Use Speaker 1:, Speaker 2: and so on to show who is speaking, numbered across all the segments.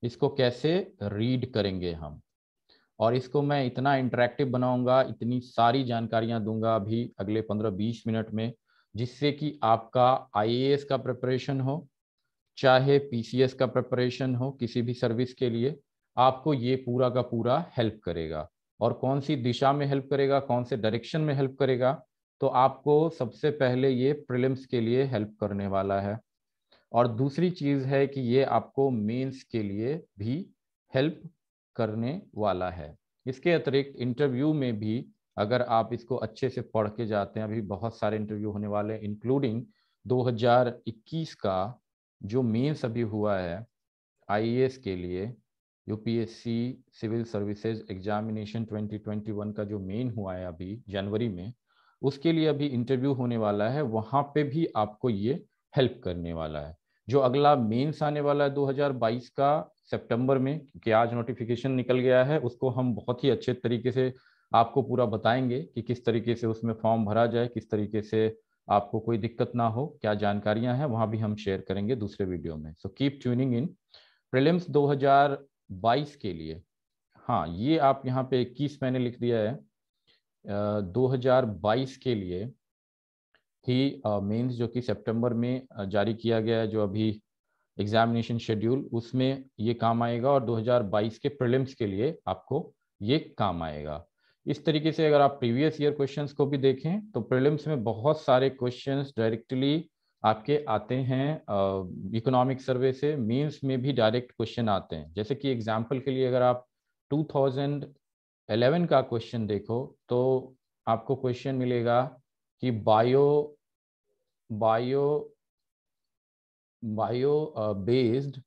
Speaker 1: इसको कैसे रीड करेंगे हम, और इसको मैं इतना इंटरेक्टिव बनाऊंगा, इतनी सारी जानकारियां दूंगा अभी अगले 15-20 मिनट में, जिससे कि आपका आईएएस का प्रिपरेशन हो, चाहे पीसीएस का प्रिपरेशन हो, किसी भी सर्विस के लिए आपको ये पूरा का पूरा हेल्प करेगा। और कौन सी दिशा में हेल्प करेगा, कौन से डायरेक्शन में हेल्प करेगा, तो आपको सबसे पहले ये प्रीलिम्स के लिए हेल्प करने वाला है। और दूसरी चीज है कि ये आपको मेंस के लिए भी हेल्प करने वाला है। इसके अतिरिक्त इंटरव्यू में भी अगर आप इसको अच्छे से पढ़ के जाते हैं, अभी बहुत सारे इंटरव्यू होने वाले हैं, इंक्लूडिंग 2021 का जो मेंस अभी हुआ है आईएएस के लिए, यूपीएससी सिविल सर्विसेज एग्जामिनेशन 2021 का जो मेन हुआ है अभी जनवरी में, उसके लिए अभी इंटरव्यू होने वाला है, वहां पे भी आपको ये हेल्प करने वाला है। जो अगला मेंस आने वाला है 2022 का सितंबर में, क्योंकि आज नोटिफिकेशन निकल गया है, उसको हम बहुत ही अच्छे तरीके से आपको पूरा बताएंगे कि किस तरीके से उसमें फॉर्म भरा जाए, किस तरीके से आपको कोई दिक्कत ना हो, क्या जानकारियां हैं, वहां भी हम शेयर करेंगे दूसरे वीडियो में। So keep tuning in. Prelims 2022 के लिए, हाँ ये आप यहाँ पे 21 मैंने लिख दिया है, 2022 के लिए ही मेंस जो कि सितंबर में जारी किया गया है, जो अभी एग्जामिनेशन शेड्यूल, उसमें ये काम आएगा, और 2022 के प्रीलिम्स के लिए आपको ये काम आएगा। इस तरीके से अगर आप प्रीवियस ईयर क्वेश्चंस को भी देखें तो प्रीलिम्स में बहुत सारे क्वेश्चंस डायरेक्टली आपके आते हैं इकोनॉमिक सर्वे से, मेंस में भी डायरेक्ट क्वेश्चन आते हैं। जैसे कि एग्जांपल के लिए अगर आप 2011 का क्वेश्चन देखो तो आपको क्वेश्चन मिलेगा कि bio bio bio based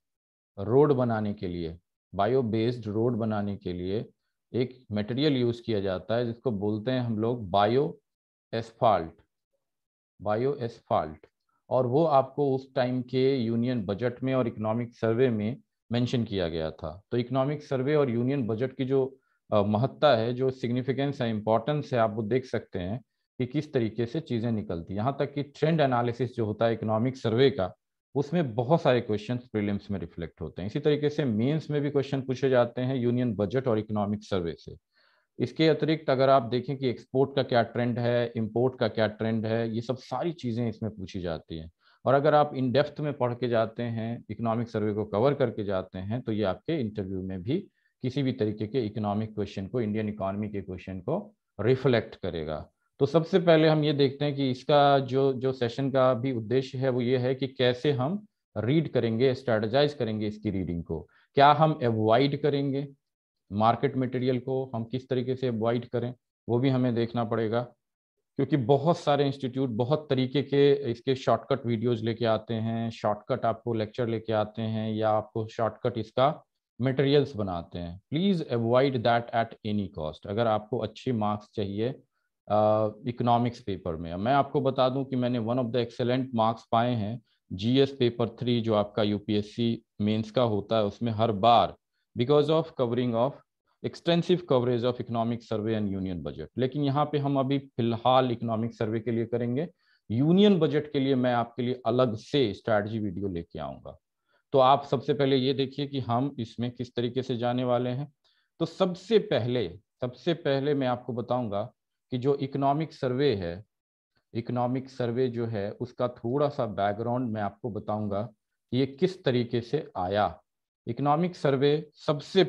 Speaker 1: road बनाने के लिए, बायो बेस्ड रोड बनाने के लिए एक मटेरियल यूज किया जाता है जिसको बोलते हैं हम लोग एस्फाल्ट बायो एस्फाल्ट। और वो आपको उस टाइम के यूनियन बजट में और इकोनॉमिक सर्वे में मेंशन किया गया था। तो इकोनॉमिक सर्वे और यूनियन बजट की जो महत्ता है, जो सिग्निफिकेंस है, इंपॉर्टेंस है, आप वो देख सकते हैं कि किस तरीके से चीज़ें निकलती। यहाँ तक कि ट्रेंड एनालिसिस जो होता है इकोनॉमिक सर्वे का, उसमें बहुत सारे क्वेश्चंस प्रीलिम्स में रिफ्लेक्ट होते हैं। इसी तरीके से मेंस में भी क्वेश्चन पूछे जाते हैं यूनियन बजट और इकोनॉमिक सर्वे से। इसके अतिरिक्त अगर आप देखें कि एक्सपोर्ट का क्या ट्रेंड है, इंपोर्ट का क्या ट्रेंड है, ये सब सारी चीज़ें इसमें पूछी जाती हैं। और अगर आप इन डेप्थ में पढ़ के जाते हैं, इकोनॉमिक सर्वे को कवर करके जाते हैं, तो ये आपके इंटरव्यू में भी किसी भी तरीके के इकोनॉमिक क्वेश्चन को, इंडियन इकोनॉमी के क्वेश्चन को रिफ्लेक्ट करेगा। तो सबसे पहले हम ये देखते हैं कि इसका जो जो सेशन का भी उद्देश्य है वो ये है कि कैसे हम रीड करेंगे, स्ट्रेटजाइज करेंगे इसकी रीडिंग को। क्या हम अवॉइड करेंगे मार्केट मटेरियल को, हम किस तरीके से अवॉइड करें, वो भी हमें देखना पड़ेगा। क्योंकि बहुत सारे इंस्टीट्यूट बहुत तरीके के इसके शॉर्टकट वीडियोस लेके आते हैं, शॉर्टकट आपको लेक्चर लेके आते हैं, या आपको शॉर्टकट इसका मटेरियल्स बनाते हैं। Please avoid that at any cost. अगर आपको अच्छे मार्क्स चाहिए इकोनॉमिक्स पेपर में, मैं आपको बता दूं कि मैंने one of the excellent marks पाए हैं जीएस पेपर 3 जो आपका यूपीएससी मेंस का होता है, उसमें हर बार, because of covering of extensive coverage of economic survey and union budget. लेकिन यहाँ पे हम अभी फिलहाल इकोनॉमिक सर्वे के लिए करेंगे, यूनियन बजट के लिए मैं आपके लिए अलग से स्ट्रैटेजी वीडियो लेके आऊंगा। तो आप सबसे पहले ये देखिए कि हम इसमें किस तरीके से जाने वाले हैं। तो सबसे पहले मैं आपको बताऊंगा कि जो इकोनॉमिक सर्वे है, इकोनॉमिक सर्वे जो है उसका थोड़ा सा बैकग्राउंड मैं आपको बताऊंगा कि ये किस तरीके से आया। इकोनॉमिक सर्वे सबसे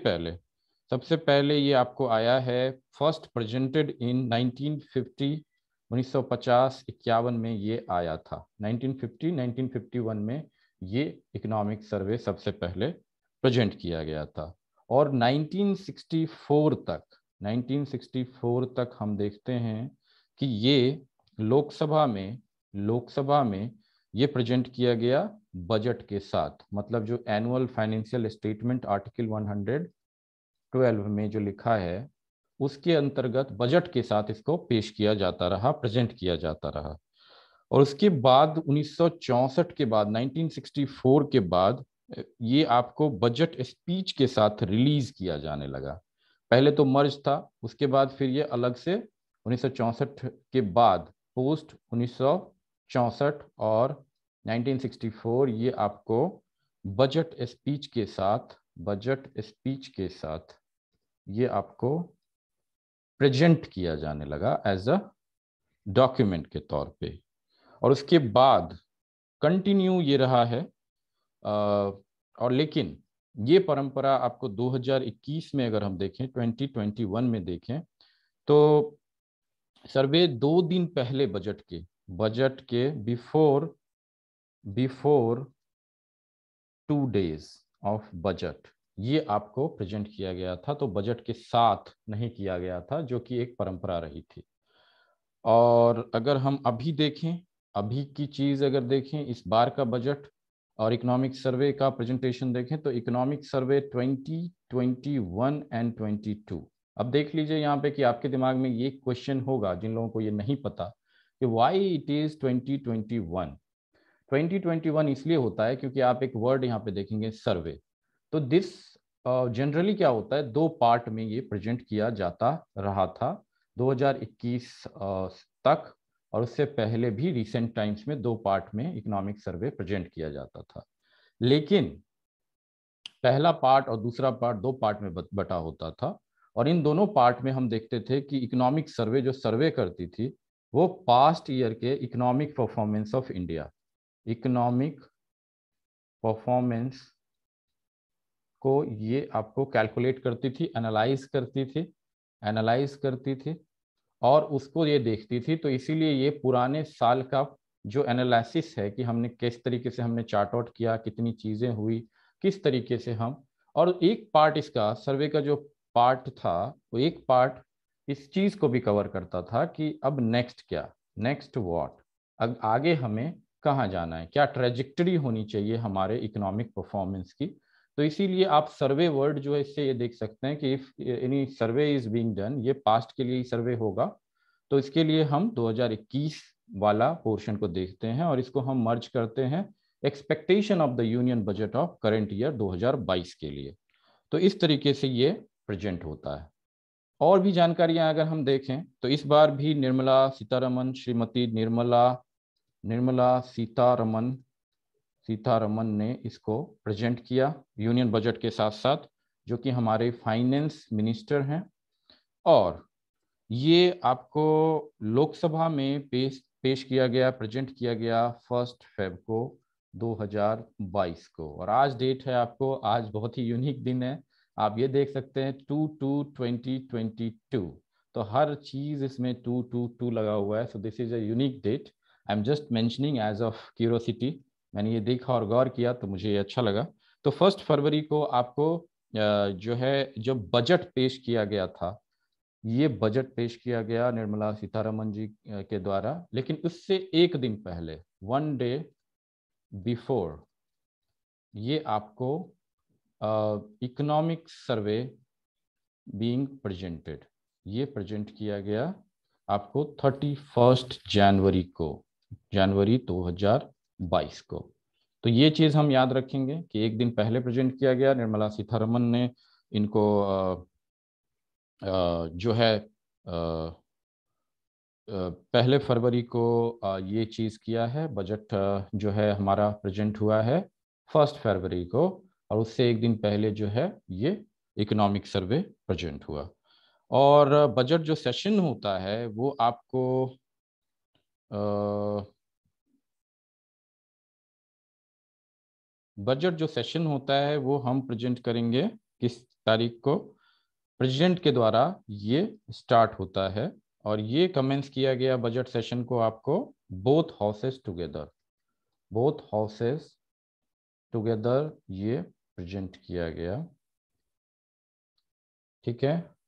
Speaker 1: पहले ये आपको आया है, फर्स्ट प्रेजेंटेड इन 1950, 1950-51 में ये आया था। 1950-1951 में ये इकोनॉमिक सर्वे सबसे पहले प्रेजेंट किया गया था। और 1964 तक हम देखते हैं कि ये लोकसभा में ये प्रेजेंट किया गया बजट के साथ। मतलब जो एनुअल फाइनेंशियल स्टेटमेंट आर्टिकल 112 में जो लिखा है, उसके अंतर्गत बजट के साथ इसको पेश किया जाता रहा, प्रेजेंट किया जाता रहा। और उसके बाद 1964 के बाद, 1964 के बाद ये आपको बजट स्पीच के साथ रिलीज किया जाने लगा। पहले तो मर्ज था, उसके बाद फिर ये अलग से 1964 के बाद, पोस्ट 1964 और 1964, ये आपको बजट स्पीच के साथ बजट स्पीच के साथ ये आपको प्रेजेंट किया जाने लगा एज अ डॉक्यूमेंट के तौर पे। और उसके बाद कंटिन्यू ये रहा है। और लेकिन ये परंपरा आपको 2021 में अगर हम देखें, 2021 में देखें, तो सर्वे 2 दिन पहले बजट के बिफोर 2 days ऑफ बजट ये आपको प्रेजेंट किया गया था। तो बजट के साथ नहीं किया गया था, जो कि एक परंपरा रही थी। और अगर हम अभी देखें, अभी की चीज अगर देखें, इस बार का बजट और इकोनॉमिक सर्वे का प्रेजेंटेशन देखें, तो इकोनॉमिक सर्वे 2021 एंड 22। अब देख लीजिए यहाँ पे कि आपके दिमाग में ये क्वेश्चन होगा, जिन लोगों को ये नहीं पता, कि व्हाई इट इज 2021। 2021 इसलिए होता है क्योंकि आप एक वर्ड यहाँ पे देखेंगे, सर्वे। तो दिस जनरली क्या होता है, 2 पार्ट में ये प्रेजेंट किया जाता रहा था 2021 तक, और उससे पहले भी रिसेंट टाइम्स में 2 पार्ट में इकोनॉमिक सर्वे प्रेजेंट किया जाता था। लेकिन पहला पार्ट और दूसरा पार्ट 2 पार्ट में बटा होता था। और इन दोनों पार्ट में हम देखते थे कि इकोनॉमिक सर्वे जो सर्वे करती थी, वो पास्ट ईयर के economic performance of India, economic performance को ये आपको कैलकुलेट करती थी, एनालाइज करती थी और उसको ये देखती थी। तो इसीलिए ये पुराने साल का जो एनालिसिस है कि हमने किस तरीके से हमने चार्ट आउट किया, कितनी चीजें हुई, किस तरीके से हम, और एक पार्ट इसका सर्वे का जो पार्ट था, वो एक पार्ट इस चीज को भी कवर करता था कि अब नेक्स्ट क्या, नेक्स्ट व्हाट, अब आगे हमें कहाँ जाना है, क्या ट्रेजेक्टरी होनी चाहिए हमारे इकोनॉमिक परफॉर्मेंस की। तो इसीलिए आप सर्वे वर्ड जो है इससे ये देख सकते हैं कि if any survey is being done, ये पास्ट के लिए ही सर्वे होगा। तो इसके लिए हम 2021 वाला पोर्शन को देखते हैं और इसको हम मर्ज करते हैं expectation of the union budget of current year 2022 के लिए। तो इस तरीके से ये प्रेजेंट होता है। और भी जानकारियां अगर हम देखें, तो इस बार भी श्रीमती निर्मला सीतारमन ने इसको प्रेजेंट किया यूनियन बजट के साथ साथ, जो कि हमारे फाइनेंस मिनिस्टर हैं। और ये आपको लोकसभा में पेश किया गया, प्रेजेंट किया गया 1 फरवरी को 2022 को। और आज डेट है, आपको आज बहुत ही यूनिक दिन है। आप ये देख सकते हैं 2/2/2022। तो हर चीज इसमें 2/2/2 लगा हुआ है। So this is a unique date. I am just mentioning as of curiosity. मैंने ये देखा और गौर किया तो मुझे ये अच्छा लगा। तो 1 फरवरी को आपको जो है, जो बजट पेश किया गया था, ये बजट पेश किया गया निर्मला सीतारमन जी के द्वारा। लेकिन उससे एक दिन पहले, 1 डे बिफोर, ये आपको इकोनॉमिक सर्वे बीइंग प्रेजेंटेड, ये प्रेजेंट किया गया आपको 31 जनवरी 2022 को। तो ये चीज हम याद रखेंगे कि एक दिन पहले प्रेजेंट किया गया, निर्मला सीतारमन ने इनको जो है 1 फरवरी को ये चीज किया है, बजट जो है हमारा प्रेजेंट हुआ है 1 फरवरी को। और उससे एक दिन पहले जो है ये इकोनॉमिक सर्वे प्रेजेंट हुआ। और बजट जो सेशन होता है वो आपको बजट जो सेशन होता है वो हम प्रेजेंट करेंगे किस तारीख को, प्रेसिडेंट के द्वारा ये स्टार्ट होता है। और ये कमेंस किया गया बजट सेशन को आपको बोथ हाउसेस टुगेदर ये प्रेजेंट किया गया। ठीक है।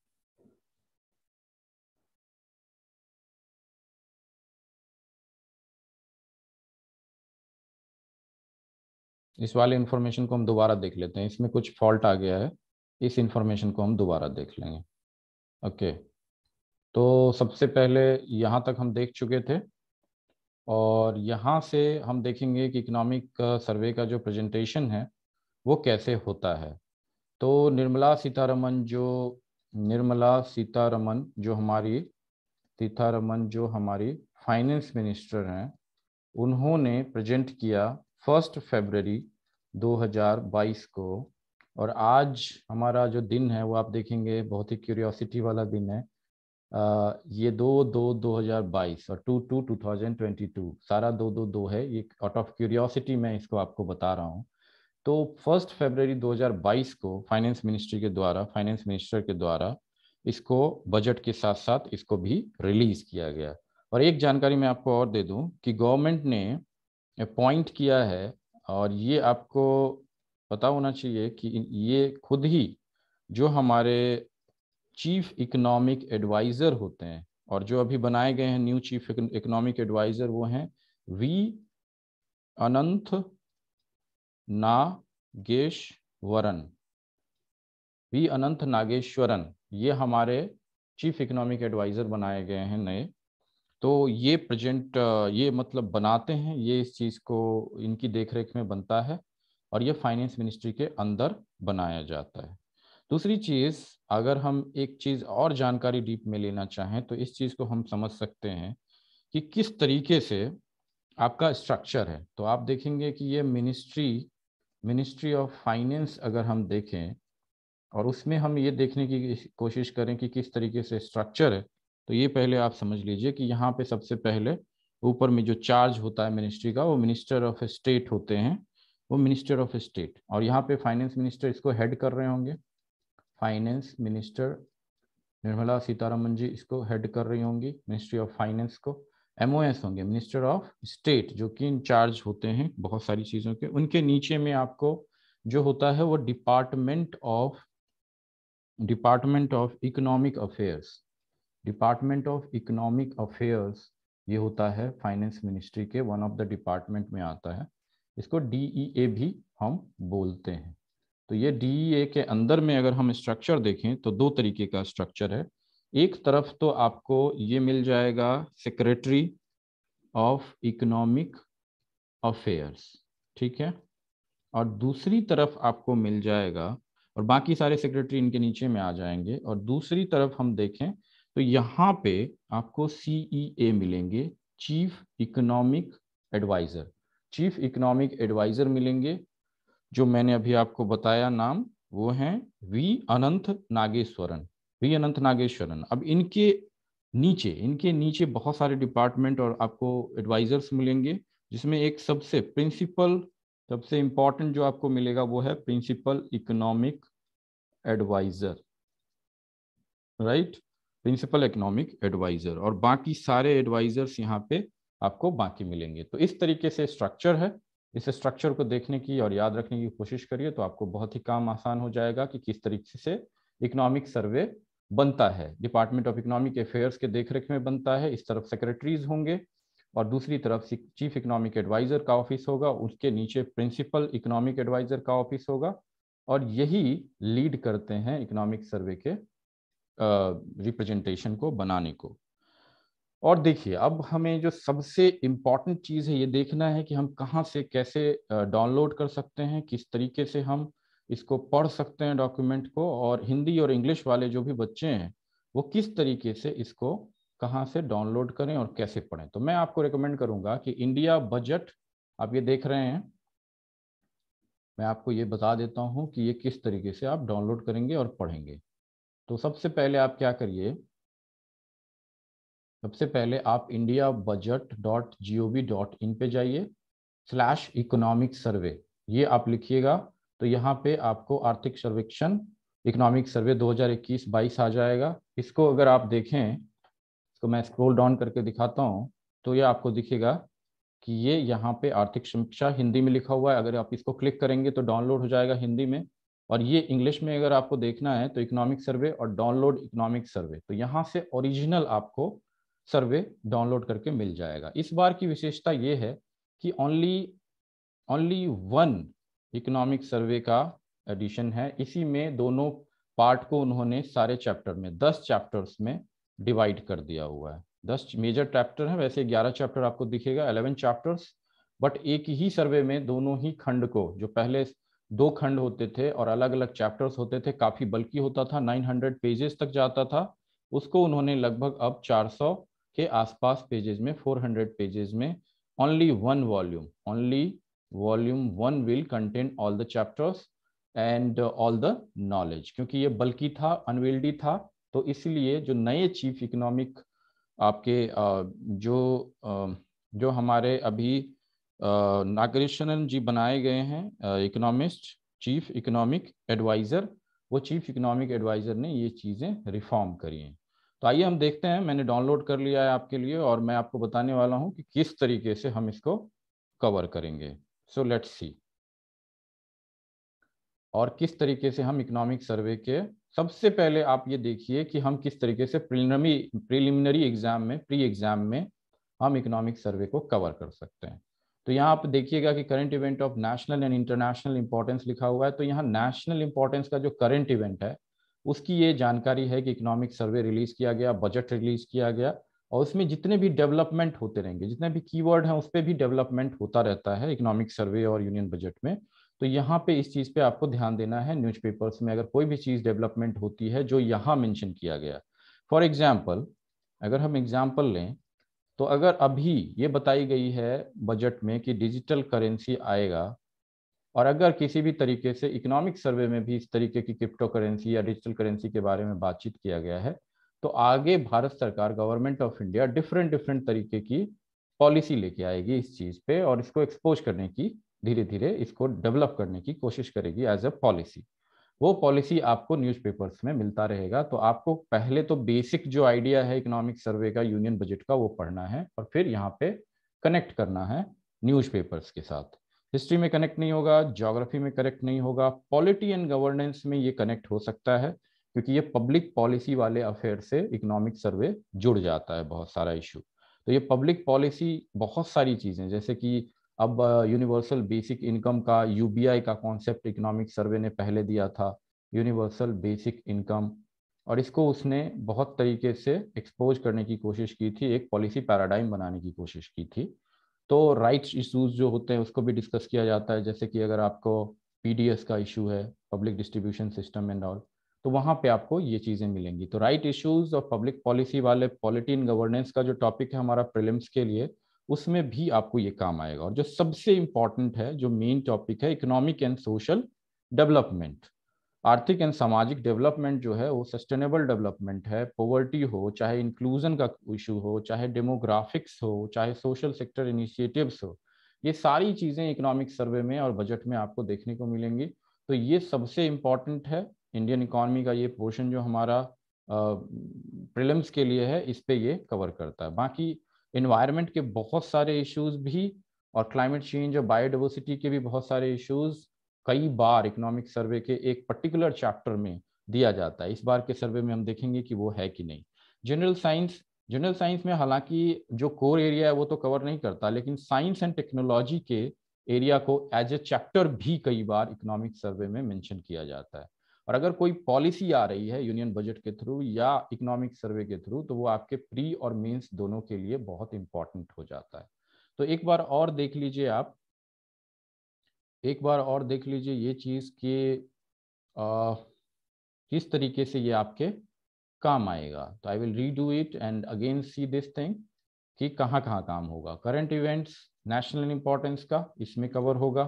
Speaker 1: इस वाले इंफॉर्मेशन को हम दोबारा देख लेते हैं, इसमें कुछ फॉल्ट आ गया है, इस इंफॉर्मेशन को हम दोबारा देख लेंगे। ओके। तो सबसे पहले यहाँ तक हम देख चुके थे, और यहाँ से हम देखेंगे कि इकोनॉमिक सर्वे का जो प्रेजेंटेशन है वो कैसे होता है। तो निर्मला सीतारमन जो हमारी फाइनेंस मिनिस्टर हैं, उन्होंने प्रेजेंट किया 1 फरवरी 2022 को और आज हमारा जो दिन है वो आप देखेंगे बहुत ही क्यूरियोसिटी वाला दिन है। ये 2/2/2022 और 2/2/2022 सारा 2/2/2 है। ये आउट ऑफ क्यूरियोसिटी मैं इसको आपको बता रहा हूँ। तो 1 फरवरी 2022 को फाइनेंस मिनिस्टर के द्वारा इसको बजट के साथ साथ इसको भी रिलीज किया गया। और एक जानकारी मैं आपको और दे दूं कि गवर्नमेंट ने अपॉइंट किया है, और ये आपको पता होना चाहिए कि ये खुद ही जो हमारे चीफ इकोनॉमिक एडवाइजर होते हैं, और जो अभी बनाए गए हैं न्यू चीफ इकोनॉमिक एडवाइजर, वो हैं वी अनंत नागेश्वरन। वी अनंत नागेश्वरन ये हमारे चीफ इकोनॉमिक एडवाइजर बनाए गए हैं नए। तो ये प्रेजेंट ये मतलब बनाते हैं, ये इस चीज़ को इनकी देखरेख में बनता है, और ये फाइनेंस मिनिस्ट्री के अंदर बनाया जाता है। दूसरी चीज़, अगर हम एक चीज़ और जानकारी डीप में लेना चाहें तो इस चीज़ को हम समझ सकते हैं कि किस तरीके से आपका स्ट्रक्चर है। तो आप देखेंगे कि ये मिनिस्ट्री ऑफ फाइनेंस अगर हम देखें और उसमें हम ये देखने की कोशिश करें कि किस तरीके से स्ट्रक्चर है, तो ये पहले आप समझ लीजिए कि यहाँ पे सबसे पहले ऊपर में जो चार्ज होता है मिनिस्ट्री का वो मिनिस्टर ऑफ स्टेट होते हैं, वो मिनिस्टर ऑफ स्टेट। और यहाँ पे फाइनेंस मिनिस्टर इसको हेड कर रहे होंगे, फाइनेंस मिनिस्टर निर्मला सीतारमन जी इसको हेड कर रही होंगी मिनिस्ट्री ऑफ फाइनेंस को। MOS होंगे मिनिस्टर ऑफ स्टेट, जो कि इंचार्ज होते हैं बहुत सारी चीज़ों के। उनके नीचे में आपको जो होता है वो department of economic affairs. Department of economic affairs ये होता है फाइनेंस मिनिस्ट्री के वन ऑफ द डिपार्टमेंट में आता है। इसको DEA भी हम बोलते हैं। तो ये DEA के अंदर में अगर हम स्ट्रक्चर देखें तो दो तरीके का स्ट्रक्चर है। एक तरफ तो आपको ये मिल जाएगा सेक्रेटरी ऑफ इकोनॉमिक अफेयर्स, ठीक है, और दूसरी तरफ आपको मिल जाएगा, और बाकी सारे सेक्रेटरी इनके नीचे में आ जाएंगे, और दूसरी तरफ हम देखें तो यहाँ पे आपको CEA मिलेंगे, chief economic adviser. Chief economic adviser मिलेंगे, जो मैंने अभी आपको बताया नाम, वो हैं वी अनंत नागेश्वरन। अब इनके नीचे बहुत सारे डिपार्टमेंट और आपको एडवाइजर्स मिलेंगे, जिसमें एक सबसे इंपॉर्टेंट जो आपको मिलेगा वो है principal economic adviser, right, principal economic adviser. और बाकी सारे एडवाइजर्स यहाँ पे आपको बाकी मिलेंगे। तो इस तरीके से स्ट्रक्चर है। इस स्ट्रक्चर को देखने की और याद रखने की कोशिश करिए तो आपको बहुत ही काम आसान हो जाएगा कि किस तरीके से इकोनॉमिक सर्वे बनता है। डिपार्टमेंट ऑफ इकोनॉमिक अफेयर्स के देखरेख में बनता है। इस तरफ सेक्रेटरीज होंगे और दूसरी तरफ चीफ इकोनॉमिक एडवाइजर का ऑफिस होगा, उसके नीचे प्रिंसिपल इकोनॉमिक एडवाइजर का ऑफिस होगा, और यही लीड करते हैं इकोनॉमिक सर्वे के रिप्रेजेंटेशन को बनाने को। और देखिए, अब हमें जो सबसे इम्पॉर्टेंट चीज़ है ये देखना है कि हम कहाँ से कैसे डाउनलोड कर सकते हैं, किस तरीके से हम इसको पढ़ सकते हैं डॉक्यूमेंट को, और हिंदी और इंग्लिश वाले जो भी बच्चे हैं वो किस तरीके से इसको कहाँ से डाउनलोड करें और कैसे पढ़ें। तो मैं आपको रिकमेंड करूँगा कि इंडिया बजट आप ये देख रहे हैं, मैं आपको ये बता देता हूँ कि ये किस तरीके से आप डाउनलोड करेंगे और पढ़ेंगे। तो सबसे पहले आप क्या करिए, सबसे पहले आप indiabudget.gov.in पे जाइए, /इकोनॉमिक सर्वे ये आप लिखिएगा। तो यहाँ पे आपको आर्थिक सर्वेक्षण इकोनॉमिक सर्वे 2021-22 आ जाएगा। इसको अगर आप देखें, इसको मैं स्क्रॉल डाउन करके दिखाता हूँ, तो ये आपको दिखेगा कि ये यहाँ पे आर्थिक समीक्षा हिंदी में लिखा हुआ है। अगर आप इसको क्लिक करेंगे तो डाउनलोड हो जाएगा हिंदी में, और ये इंग्लिश में अगर आपको देखना है तो इकोनॉमिक सर्वे और डाउनलोड इकोनॉमिक सर्वे, तो यहाँ से ओरिजिनल आपको सर्वे डाउनलोड करके मिल जाएगा। इस बार की विशेषता ये है कि ओनली वन इकोनॉमिक सर्वे का एडिशन है। इसी में दोनों पार्ट को उन्होंने सारे चैप्टर में 10 चैप्टर्स में डिवाइड कर दिया हुआ है। 10 मेजर चैप्टर हैं, वैसे 11 चैप्टर आपको दिखेगा, 11 चैप्टर्स, बट एक ही सर्वे में दोनों ही खंड को, जो पहले 2 खंड होते थे और अलग अलग चैप्टर्स होते थे, काफ़ी बल्कि होता था, 900 पेजेस तक जाता था, उसको उन्होंने लगभग अब 400 के आसपास पेजेस में, 400 पेजेस में, only one volume will contain all the chapters, and all the knowledge, क्योंकि ये बल्कि था, अनविल्डी था, तो इसलिए जो नए चीफ इकोनॉमिक आपके जो हमारे अभी नागेश्वरन जी बनाए गए हैं इकोनॉमिस्ट, चीफ इकोनॉमिक एडवाइजर, वो चीफ इकोनॉमिक एडवाइजर ने ये चीज़ें रिफॉर्म करी हैं। तो आइए हम देखते हैं, मैंने डाउनलोड कर लिया है आपके लिए और मैं आपको बताने वाला हूँ कि किस तरीके से हम इसको कवर करेंगे। सो लेट्स सी, और किस तरीके से हम इकोनॉमिक सर्वे के, सबसे पहले आप ये देखिए कि हम किस तरीके से प्रिलिमिनरी एग्जाम में, प्री एग्जाम में हम इकोनॉमिक सर्वे को कवर कर सकते हैं। तो यहाँ आप देखिएगा कि current event of national and international importance लिखा हुआ है। तो यहाँ नेशनल इंपॉर्टेंस का जो करंट इवेंट है उसकी ये जानकारी है कि इकोनॉमिक सर्वे रिलीज किया गया, बजट रिलीज किया गया, और उसमें जितने भी डेवलपमेंट होते रहेंगे, जितने भी कीवर्ड हैं उस पर भी डेवलपमेंट होता रहता है इकोनॉमिक सर्वे और यूनियन बजट में। तो यहाँ पे इस चीज़ पे आपको ध्यान देना है, न्यूज़पेपर्स में अगर कोई भी चीज़ डेवलपमेंट होती है जो यहाँ मेंशन किया गया। फॉर एग्जांपल, अगर हम एग्जांपल लें, तो अगर अभी ये बताई गई है बजट में कि डिजिटल करेंसी आएगा, और अगर किसी भी तरीके से इकोनॉमिक सर्वे में भी इस तरीके की क्रिप्टो करेंसी या डिजिटल करेंसी के बारे में बातचीत किया गया है, तो आगे भारत सरकार, government of India different different तरीके की पॉलिसी लेके आएगी इस चीज़ पे, और इसको एक्सपोज करने की, धीरे धीरे इसको डेवलप करने की कोशिश करेगी एज अ पॉलिसी। वो पॉलिसी आपको न्यूज़पेपर्स में मिलता रहेगा। तो आपको पहले तो बेसिक जो आइडिया है इकोनॉमिक सर्वे का, यूनियन बजट का, वो पढ़ना है और फिर यहाँ पे कनेक्ट करना है न्यूज़पेपर्स के साथ। हिस्ट्री में कनेक्ट नहीं होगा, ज्योग्राफी में कनेक्ट नहीं होगा, पॉलिटी एंड गवर्नेंस में ये कनेक्ट हो सकता है, क्योंकि ये पब्लिक पॉलिसी वाले अफेयर से इकोनॉमिक सर्वे जुड़ जाता है, बहुत सारा इशू। तो ये पब्लिक पॉलिसी बहुत सारी चीज़ें, जैसे कि अब यूनिवर्सल बेसिक इनकम का, यूबीआई का कॉन्सेप्ट इकोनॉमिक सर्वे ने पहले दिया था, यूनिवर्सल बेसिक इनकम, और इसको उसने बहुत तरीके से एक्सपोज करने की कोशिश की थी, एक पॉलिसी पैराडाइम बनाने की कोशिश की थी। तो राइट्स इश्यूज जो होते हैं उसको भी डिस्कस किया जाता है, जैसे कि अगर आपको पीडीएस का इशू है, public distribution system and all, तो वहाँ पे आपको ये चीज़ें मिलेंगी। तो राइट इश्यूज और पब्लिक पॉलिसी वाले, पॉलिटी एंड गवर्नेंस का जो टॉपिक है हमारा प्रीलिम्स के लिए, उसमें भी आपको ये काम आएगा। और जो सबसे इम्पॉर्टेंट है, जो मेन टॉपिक है, इकोनॉमिक एंड सोशल डेवलपमेंट, आर्थिक एंड सामाजिक डेवलपमेंट जो है वो सस्टेनेबल डेवलपमेंट है। पॉवर्टी हो, चाहे इंक्लूजन का इशू हो, चाहे डेमोग्राफिक्स हो, चाहे सोशल सेक्टर इनिशिएटिव्स हो, ये सारी चीज़ें इकोनॉमिक सर्वे में और बजट में आपको देखने को मिलेंगी। तो ये सबसे इम्पॉर्टेंट है। इंडियन इकोनॉमी का ये पोर्शन जो हमारा प्रीलिम्स के लिए है, इस पे ये कवर करता है। बाकी इन्वायरमेंट के बहुत सारे इश्यूज भी, और क्लाइमेट चेंज और बायोडाइवर्सिटी के भी बहुत सारे इश्यूज कई बार इकोनॉमिक सर्वे के एक पर्टिकुलर चैप्टर में दिया जाता है। इस बार के सर्वे में हम देखेंगे कि वो है कि नहीं। जनरल साइंस, जनरल साइंस में हालांकि जो कोर एरिया है वो तो कवर नहीं करता, लेकिन साइंस एंड टेक्नोलॉजी के एरिया को एज ए चैप्टर भी कई बार इकोनॉमिक सर्वे में मेंशन किया जाता है। और अगर कोई पॉलिसी आ रही है यूनियन बजट के थ्रू या इकोनॉमिक सर्वे के थ्रू, तो वो आपके प्री और मेंस दोनों के लिए बहुत इंपॉर्टेंट हो जाता है। तो एक बार और देख लीजिए आप, एक बार और देख लीजिए ये चीज़ कि किस तरीके से ये आपके काम आएगा। तो I will redo it and again see this thing कि कहाँ कहाँ काम होगा। करंट इवेंट्स नेशनल इंपॉर्टेंस का इसमें कवर होगा।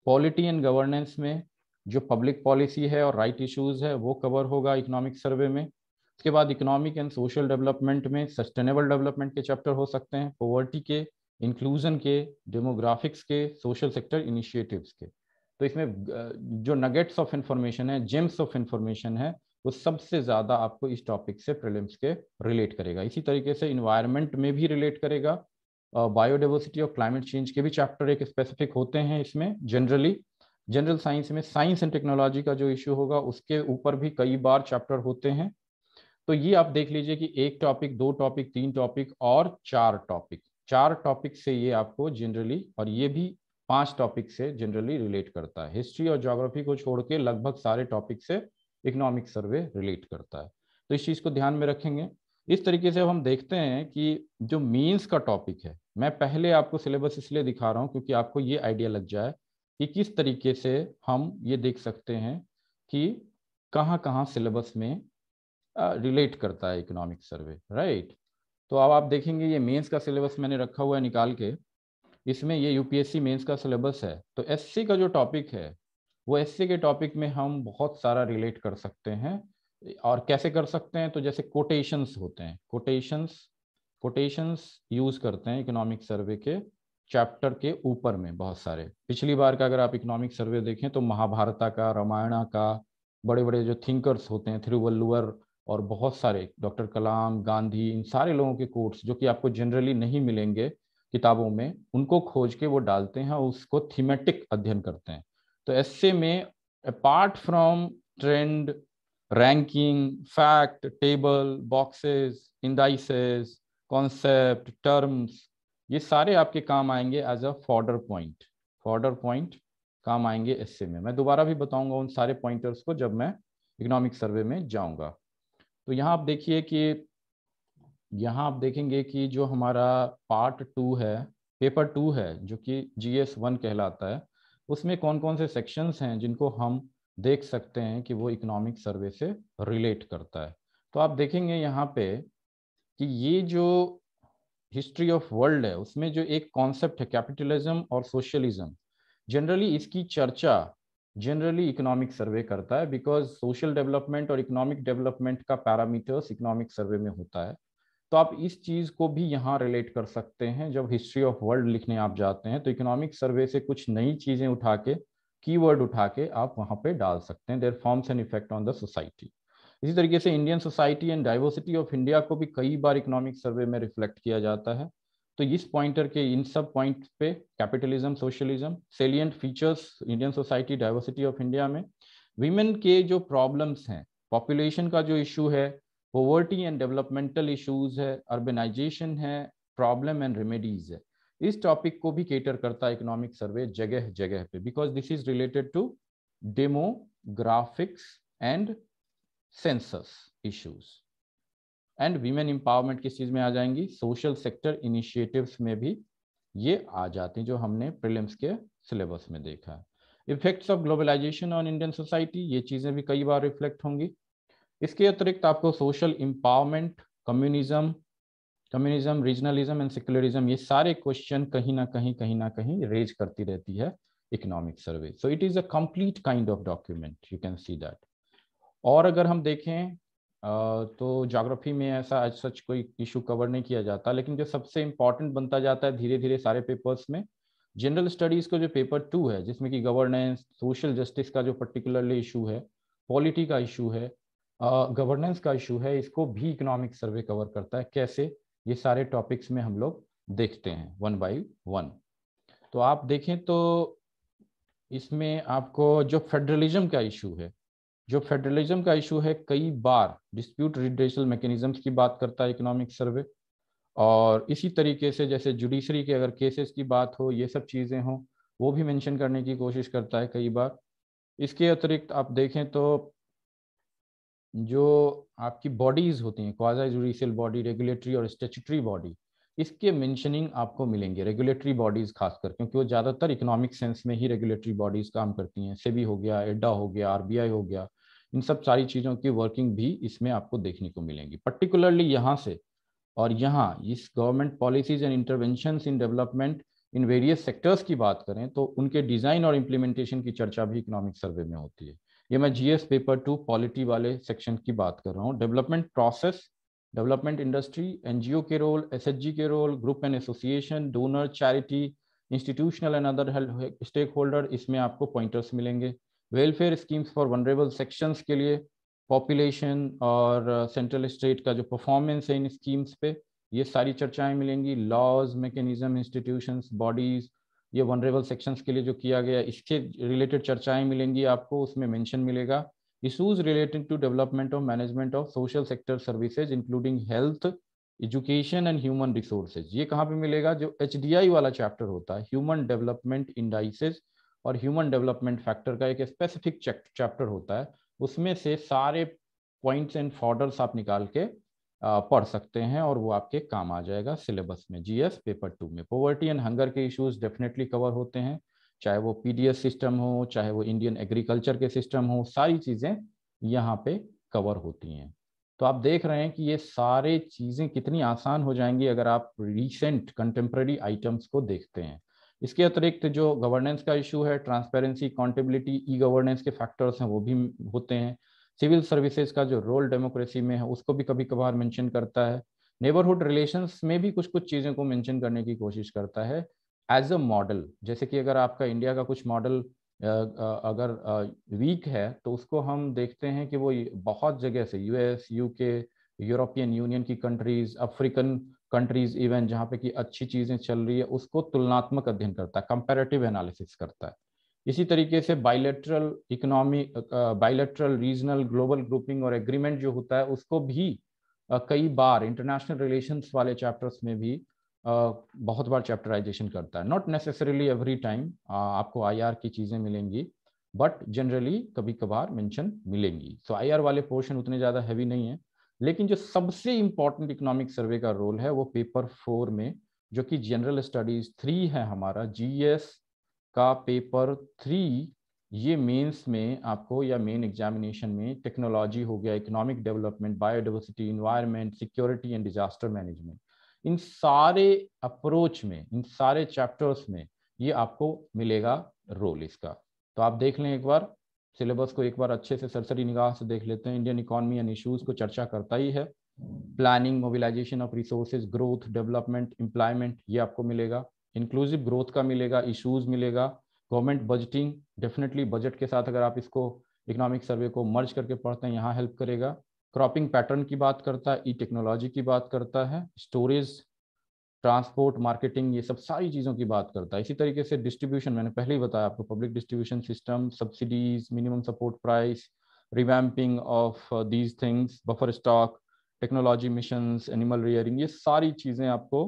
Speaker 1: पॉलिटी एंड गवर्नेंस में जो पब्लिक पॉलिसी है और राइट इश्यूज है वो कवर होगा इकोनॉमिक सर्वे में। उसके बाद इकोनॉमिक एंड सोशल डेवलपमेंट में सस्टेनेबल डेवलपमेंट के चैप्टर हो सकते हैं, पॉवर्टी के, इंक्लूजन के, डेमोग्राफिक्स के, सोशल सेक्टर इनिशिएटिव्स के। तो इसमें जो नगेट्स ऑफ इंफॉर्मेशन है, जेम्स ऑफ इंफॉर्मेशन है, वो सबसे ज़्यादा आपको इस टॉपिक से प्रीलिम्स के रिलेट करेगा। इसी तरीके से इन्वायरमेंट में भी रिलेट करेगा। बायोडाइवर्सिटी और क्लाइमेट चेंज के भी चैप्टर एक स्पेसिफिक होते हैं इसमें जनरली। जनरल साइंस में साइंस एंड टेक्नोलॉजी का जो इश्यू होगा उसके ऊपर भी कई बार चैप्टर होते हैं। तो ये आप देख लीजिए कि एक टॉपिक, दो टॉपिक, तीन टॉपिक और चार टॉपिक, चार टॉपिक से ये आपको जनरली, और ये भी पांच टॉपिक से जनरली रिलेट करता है। हिस्ट्री और ज्योग्राफी को छोड़ के लगभग सारे टॉपिक से इकोनॉमिक सर्वे रिलेट करता है। तो इस चीज़ को ध्यान में रखेंगे। इस तरीके से हम देखते हैं कि जो मीन्स का टॉपिक है, मैं पहले आपको सिलेबस इसलिए दिखा रहा हूँ क्योंकि आपको ये आइडिया लग जाए कि किस तरीके से हम ये देख सकते हैं कि कहाँ कहाँ सिलेबस में रिलेट करता है इकोनॉमिक सर्वे, राइट। तो अब आप देखेंगे ये मेंस का सिलेबस मैंने रखा हुआ है निकाल के, इसमें ये यूपीएससी मेंस का सिलेबस है। तो एससी का जो टॉपिक है वो एसए के टॉपिक में हम बहुत सारा रिलेट कर सकते हैं। और कैसे कर सकते हैं, तो जैसे कोटेशंस होते हैं, कोटेशंस यूज करते हैं इकोनॉमिक सर्वे के चैप्टर के ऊपर में बहुत सारे। पिछली बार का अगर आप इकोनॉमिक सर्वे देखें तो महाभारता का, रामायणा का, बड़े बड़े जो थिंकर्स होते हैं थिरुवल्लुवर और बहुत सारे डॉक्टर कलाम, गांधी, इन सारे लोगों के कोट्स जो कि आपको जनरली नहीं मिलेंगे किताबों में, उनको खोज के वो डालते हैं और उसको थीमेटिक अध्ययन करते हैं। तो एसए में apart from trend, ranking, fact, table, boxes, indices, concept, terms, ये सारे आपके काम आएंगे एज अ फॉर्डर पॉइंट काम आएंगे एसए में। मैं दोबारा भी बताऊंगा उन सारे पॉइंटर्स को जब मैं इकोनॉमिक सर्वे में जाऊंगा। तो यहाँ आप देखिए कि यहाँ आप देखेंगे कि जो हमारा पार्ट 2 है, पेपर 2 है, जो कि GS1 कहलाता है, उसमें कौन कौन से सेक्शंस हैं जिनको हम देख सकते हैं कि वो इकोनॉमिक सर्वे से रिलेट करता है। तो आप देखेंगे यहाँ पे कि ये जो हिस्ट्री ऑफ वर्ल्ड है उसमें जो एक कॉन्सेप्ट है कैपिटलिज्म और सोशलिज्म, जनरली इसकी चर्चा जनरली इकोनॉमिक सर्वे करता है, बिकॉज सोशल डेवलपमेंट और इकोनॉमिक डेवलपमेंट का पैरामीटर्स इकोनॉमिक सर्वे में होता है। तो आप इस चीज को भी यहाँ रिलेट कर सकते हैं। जब हिस्ट्री ऑफ वर्ल्ड लिखने आप जाते हैं तो इकोनॉमिक सर्वे से कुछ नई चीजें उठा के, कीवर्ड उठा के आप वहां पे डाल सकते हैं। There forms an effect on the society. इसी तरीके से Indian society and diversity of India को भी कई बार इकोनॉमिक सर्वे में रिफ्लेक्ट किया जाता है। तो इस पॉइंटर के इन सब पॉइंट पे capitalism, socialism, salient features Indian society, diversity of India में वीमेन के जो प्रॉब्लम्स हैं, पॉपुलेशन का जो इशू है, पॉवर्टी एंड डेवलपमेंटल इश्यूज है, अर्बनाइजेशन है, प्रॉब्लम एंड रेमेडीज है, इस टॉपिक को भी केटर करता है इकोनॉमिक सर्वे जगह जगह पे, because this is related to demographics and census issues. And women empowerment किस चीज में आ जाएंगी, सोशल सेक्टर इनिशिएटिव्स में भी ये आ जाती हैं, जो हमने प्रीलिम्स के सिलेबस में देखा है। Effects of globalization on Indian society, ये चीजें भी कई बार रिफ्लेक्ट होंगी। इसके अतिरिक्त आपको social empowerment, communism, regionalism and secularism, ये सारे क्वेश्चन कहीं ना कहीं रेज करती रहती है economic survey. So it is a complete kind of document, you can see that. और अगर हम देखें तो ज्योग्राफी में ऐसा आज सच कोई इशू कवर नहीं किया जाता, लेकिन जो सबसे इंपॉर्टेंट बनता जाता है धीरे धीरे सारे पेपर्स में, जनरल स्टडीज का जो पेपर 2 है, जिसमें कि गवर्नेंस, सोशल जस्टिस का जो पर्टिकुलरली इशू है, पॉलिटी का इशू है, गवर्नेंस का इशू है, इसको भी इकोनॉमिक सर्वे कवर करता है। कैसे, ये सारे टॉपिक्स में हम लोग देखते हैं 1 बाई 1। तो आप देखें तो इसमें आपको जो फेडरलिज्म का इशू है, कई बार डिस्प्यूट रिड्रेसल मैकेनिज्म्स की बात करता है इकोनॉमिक सर्वे। और इसी तरीके से जैसे जुडिशरी के अगर केसेस की बात हो, ये सब चीज़ें हों, वो भी मेंशन करने की कोशिश करता है कई बार। इसके अतिरिक्त आप देखें तो जो आपकी बॉडीज होती हैं, क्वाज़ी जुडिशियल बॉडी, रेगुलेटरी और स्टैट्यूटरी बॉडी, इसके मेंशनिंग आपको मिलेंगे। रेगुलेटरी बॉडीज खासकर, क्योंकि वो ज़्यादातर इकोनॉमिक सेंस में ही रेगुलेटरी बॉडीज काम करती हैं। सेबी हो गया, एडा हो गया, आरबीआई हो गया, इन सब सारी चीज़ों की वर्किंग भी इसमें आपको देखने को मिलेंगी। पर्टिकुलरली यहाँ से और यहाँ इस government policies and interventions in development in various sectors की बात करें तो उनके डिज़ाइन और इम्प्लीमेंटेशन की चर्चा भी इकोनॉमिक सर्वे में होती है। ये मैं जीएस पेपर 2 पॉलिटी वाले सेक्शन की बात कर रहा हूँ। Development process, development industry, NGO के रोल, एसएचजी के role, group and association, donor, charity, institutional and other stakeholder, इसमें आपको पॉइंटर्स मिलेंगे। Welfare schemes for vulnerable sections के लिए, पॉपुलेशन और सेंट्रल स्टेट का जो परफॉर्मेंस है इन स्कीम्स पे, ये सारी चर्चाएं मिलेंगी। लॉज, मैकेनिज्म, इंस्टीट्यूशंस, बॉडीज, ये वनरेबल सेक्शंस के लिए जो किया गया, इसके रिलेटेड चर्चाएं मिलेंगी आपको। उसमें मेंशन मिलेगा issues related to development of management of social sector services including health, education and human resources. ये कहाँ पे मिलेगा, जो HDI वाला चैप्टर होता है, ह्यूमन डेवलपमेंट इंडाइसेस और ह्यूमन डेवलपमेंट फैक्टर का एक स्पेसिफिक चैप्टर होता है, उसमें से सारे पॉइंट्स एंड फॉर्डर्स आप निकाल के पढ़ सकते हैं और वो आपके काम आ जाएगा सिलेबस में। जीएस पेपर 2 में पॉवर्टी एंड हंगर के इश्यूज डेफिनेटली कवर होते हैं, चाहे वो पीडीएस सिस्टम हो, चाहे वो इंडियन एग्रीकल्चर के सिस्टम हो, सारी चीज़ें यहाँ पे कवर होती हैं। तो आप देख रहे हैं कि ये सारे चीज़ें कितनी आसान हो जाएंगी अगर आप रिसेंट कंटेम्प्रेरी आइटम्स को देखते हैं। इसके अतिरिक्त जो गवर्नेंस का इशू है, ट्रांसपेरेंसी, अकाउंटेबिलिटी, ई गवर्नेंस के फैक्टर्स हैं वो भी होते हैं। सिविल सर्विसेज का जो रोल डेमोक्रेसी में है उसको भी कभी कभार मेंशन करता है। नेबरहुड रिलेशंस में भी कुछ कुछ चीज़ों को मेंशन करने की कोशिश करता है एज अ मॉडल। जैसे कि अगर आपका इंडिया का कुछ मॉडल अगर वीक है तो उसको हम देखते हैं कि वो बहुत जगह से, यूएस, यूके, यूरोपियन यूनियन की कंट्रीज, अफ्रीकन कंट्रीज इवन, जहाँ पे कि अच्छी चीज़ें चल रही है उसको तुलनात्मक अध्ययन करता है, कंपैरेटिव एनालिसिस करता है। इसी तरीके से bilateral economy, bilateral, regional, global grouping और एग्रीमेंट जो होता है उसको भी कई बार इंटरनेशनल रिलेशंस वाले चैप्टर्स में भी बहुत बार चैप्टराइजेशन करता है। नॉट नेसेसरीली एवरी टाइम आपको आईआर की चीज़ें मिलेंगी, बट जनरली कभी कभार मेंशन मिलेंगी। सो आईआर वाले पोर्शन उतने ज़्यादा हैवी नहीं है। लेकिन जो सबसे इंपॉर्टेंट इकोनॉमिक सर्वे का रोल है वो पेपर 4 में, जो कि जनरल स्टडीज 3 है हमारा, जीएस का पेपर 3, ये मेंस में आपको या मेन एग्जामिनेशन में टेक्नोलॉजी हो गया, economic development, biodiversity, environment, security and disaster management, इन सारे अप्रोच में, इन सारे चैप्टर्स में ये आपको मिलेगा रोल इसका। तो आप देख लें एक बार सिलेबस को, एक बार अच्छे से सरसरी निगाह से देख लेते हैं। इंडियन इकोनॉमी एंड इश्यूज को चर्चा करता ही है। Planning, mobilization of resources, growth, development, employment, ये आपको मिलेगा। इंक्लूसिव ग्रोथ का मिलेगा, इश्यूज मिलेगा। गवर्नमेंट बजटिंग, डेफिनेटली बजट के साथ अगर आप इसको इकोनॉमिक सर्वे को मर्ज करके पढ़ते हैं यहाँ हेल्प करेगा। क्रॉपिंग पैटर्न की बात करता है, ई टेक्नोलॉजी की बात करता है, स्टोरेज, ट्रांसपोर्ट, मार्केटिंग, ये सब सारी चीज़ों की बात करता है। इसी तरीके से डिस्ट्रीब्यूशन, मैंने पहले ही बताया आपको, public distribution system, subsidies, minimum support price, revamping of these things, buffer stock, technology missions, animal rearing, ये सारी चीज़ें आपको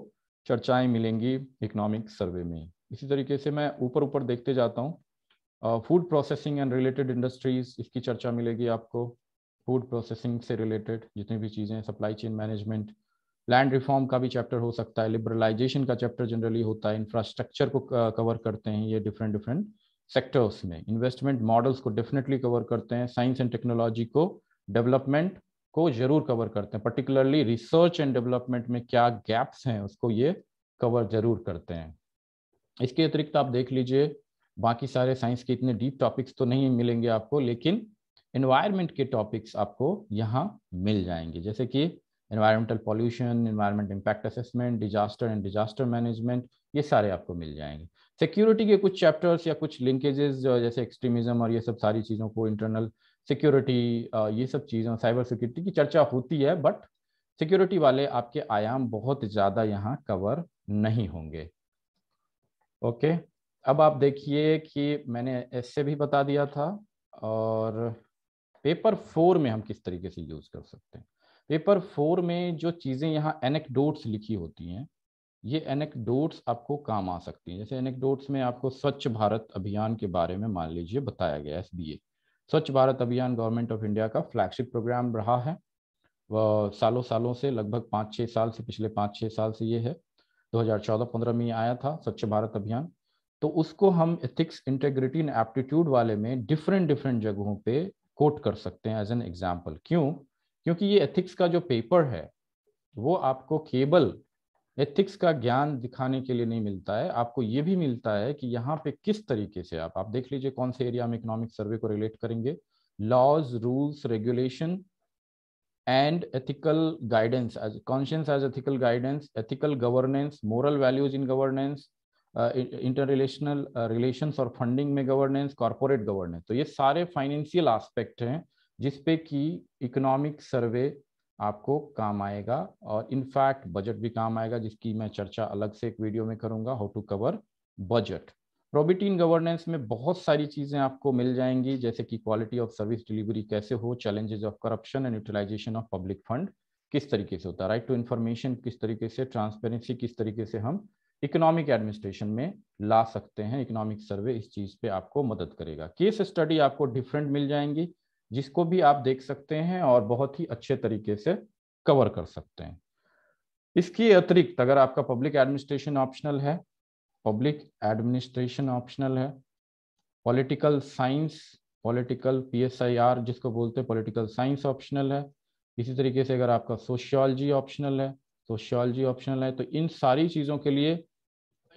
Speaker 1: चर्चाएं मिलेंगी इकोनॉमिक सर्वे में। इसी तरीके से मैं ऊपर ऊपर देखते जाता हूँ। Food processing and related industries, इसकी चर्चा मिलेगी आपको। फूड प्रोसेसिंग से रिलेटेड जितनी भी चीज़ें, supply chain management, land reform का भी चैप्टर हो सकता है, लिबरलाइजेशन का चैप्टर जनरली होता है, इंफ्रास्ट्रक्चर को कवर करते हैं ये डिफरेंट डिफरेंट सेक्टर्स में, इन्वेस्टमेंट मॉडल्स को डेफिनेटली कवर करते हैं, साइंस एंड टेक्नोलॉजी को, डेवलपमेंट को जरूर कवर करते हैं, पर्टिकुलरली रिसर्च एंड डेवलपमेंट में क्या गैप्स हैं उसको ये कवर जरूर करते हैं। इसके अतिरिक्त आप देख लीजिए, बाकी सारे साइंस के इतने डीप टॉपिक्स तो नहीं मिलेंगे आपको, लेकिन एनवायरनमेंट के टॉपिक्स आपको यहाँ मिल जाएंगे, जैसे कि environmental pollution, environment impact assessment, disaster and disaster management, ये सारे आपको मिल जाएंगे। सिक्योरिटी के कुछ चैप्टर्स या कुछ लिंकेजेस, जैसे एक्सट्रीमिज्म और ये सब सारी चीज़ों को, इंटरनल सिक्योरिटी, ये सब चीज़ों, साइबर सिक्योरिटी की चर्चा होती है, बट सिक्योरिटी वाले आपके आयाम बहुत ज़्यादा यहाँ कवर नहीं होंगे। ओके, अब आप देखिए कि मैंने ऐसे भी बता दिया था, और पेपर 4 में हम किस तरीके से यूज कर सकते हैं। पेपर 4 में जो चीज़ें यहाँ एनेक्डोट्स लिखी होती हैं, ये एनेक्डोट्स आपको काम आ सकती हैं। जैसे एनेक्डोट्स में आपको स्वच्छ भारत अभियान के बारे में मान लीजिए बताया गया, SBA, स्वच्छ भारत अभियान गवर्नमेंट ऑफ इंडिया का फ्लैगशिप प्रोग्राम रहा है, वह सालों सालों से, लगभग 5-6 साल से, पिछले 5-6 साल से ये है। 2014-15 में आया था स्वच्छ भारत अभियान। तो उसको हम एथिक्स, इंटेग्रिटी एंड एप्टीट्यूड वाले में डिफरेंट डिफरेंट जगहों पे कोट कर सकते हैं एज एन एग्जाम्पल। क्यों? क्योंकि ये एथिक्स का जो पेपर है वो आपको केवल एथिक्स का ज्ञान दिखाने के लिए नहीं मिलता है, आपको ये भी मिलता है कि यहाँ पे किस तरीके से आप देख लीजिए कौन से एरिया में इकोनॉमिक सर्वे को रिलेट करेंगे। Laws, rules, regulation and ethical guidance, as conscience as ethical guidance, ethical governance, moral values in governance, interrelational relations और फंडिंग में गवर्नेंस, कॉर्पोरेट गवर्नेंस। तो ये सारे फाइनेंशियल एस्पेक्ट हैं जिसपे कि इकोनॉमिक सर्वे आपको काम आएगा, और इनफैक्ट बजट भी काम आएगा, जिसकी मैं चर्चा अलग से एक वीडियो में करूंगा, how to cover budget. Probity in governance में बहुत सारी चीज़ें आपको मिल जाएंगी, जैसे कि क्वालिटी ऑफ सर्विस डिलीवरी कैसे हो, challenges of corruption and utilization of public fund किस तरीके से होता है, राइट टू इन्फॉर्मेशन किस तरीके से, ट्रांसपेरेंसी किस तरीके से हम इकोनॉमिक एडमिनिस्ट्रेशन में ला सकते हैं। इकोनॉमिक सर्वे इस चीज़ पे आपको मदद करेगा। केस स्टडी आपको डिफरेंट मिल जाएंगी, जिसको भी आप देख सकते हैं और बहुत ही अच्छे तरीके से कवर कर सकते हैं। इसके अतिरिक्त अगर आपका पब्लिक एडमिनिस्ट्रेशन ऑप्शनल है, पब्लिक एडमिनिस्ट्रेशन ऑप्शनल है, पॉलिटिकल साइंस, पॉलिटिकल PSIR जिसको बोलते हैं, पॉलिटिकल साइंस ऑप्शनल है। इसी तरीके से अगर आपका सोशियोलॉजी ऑप्शनल है, सोशियोलॉजी ऑप्शनल है। तो इन सारी चीज़ों के लिए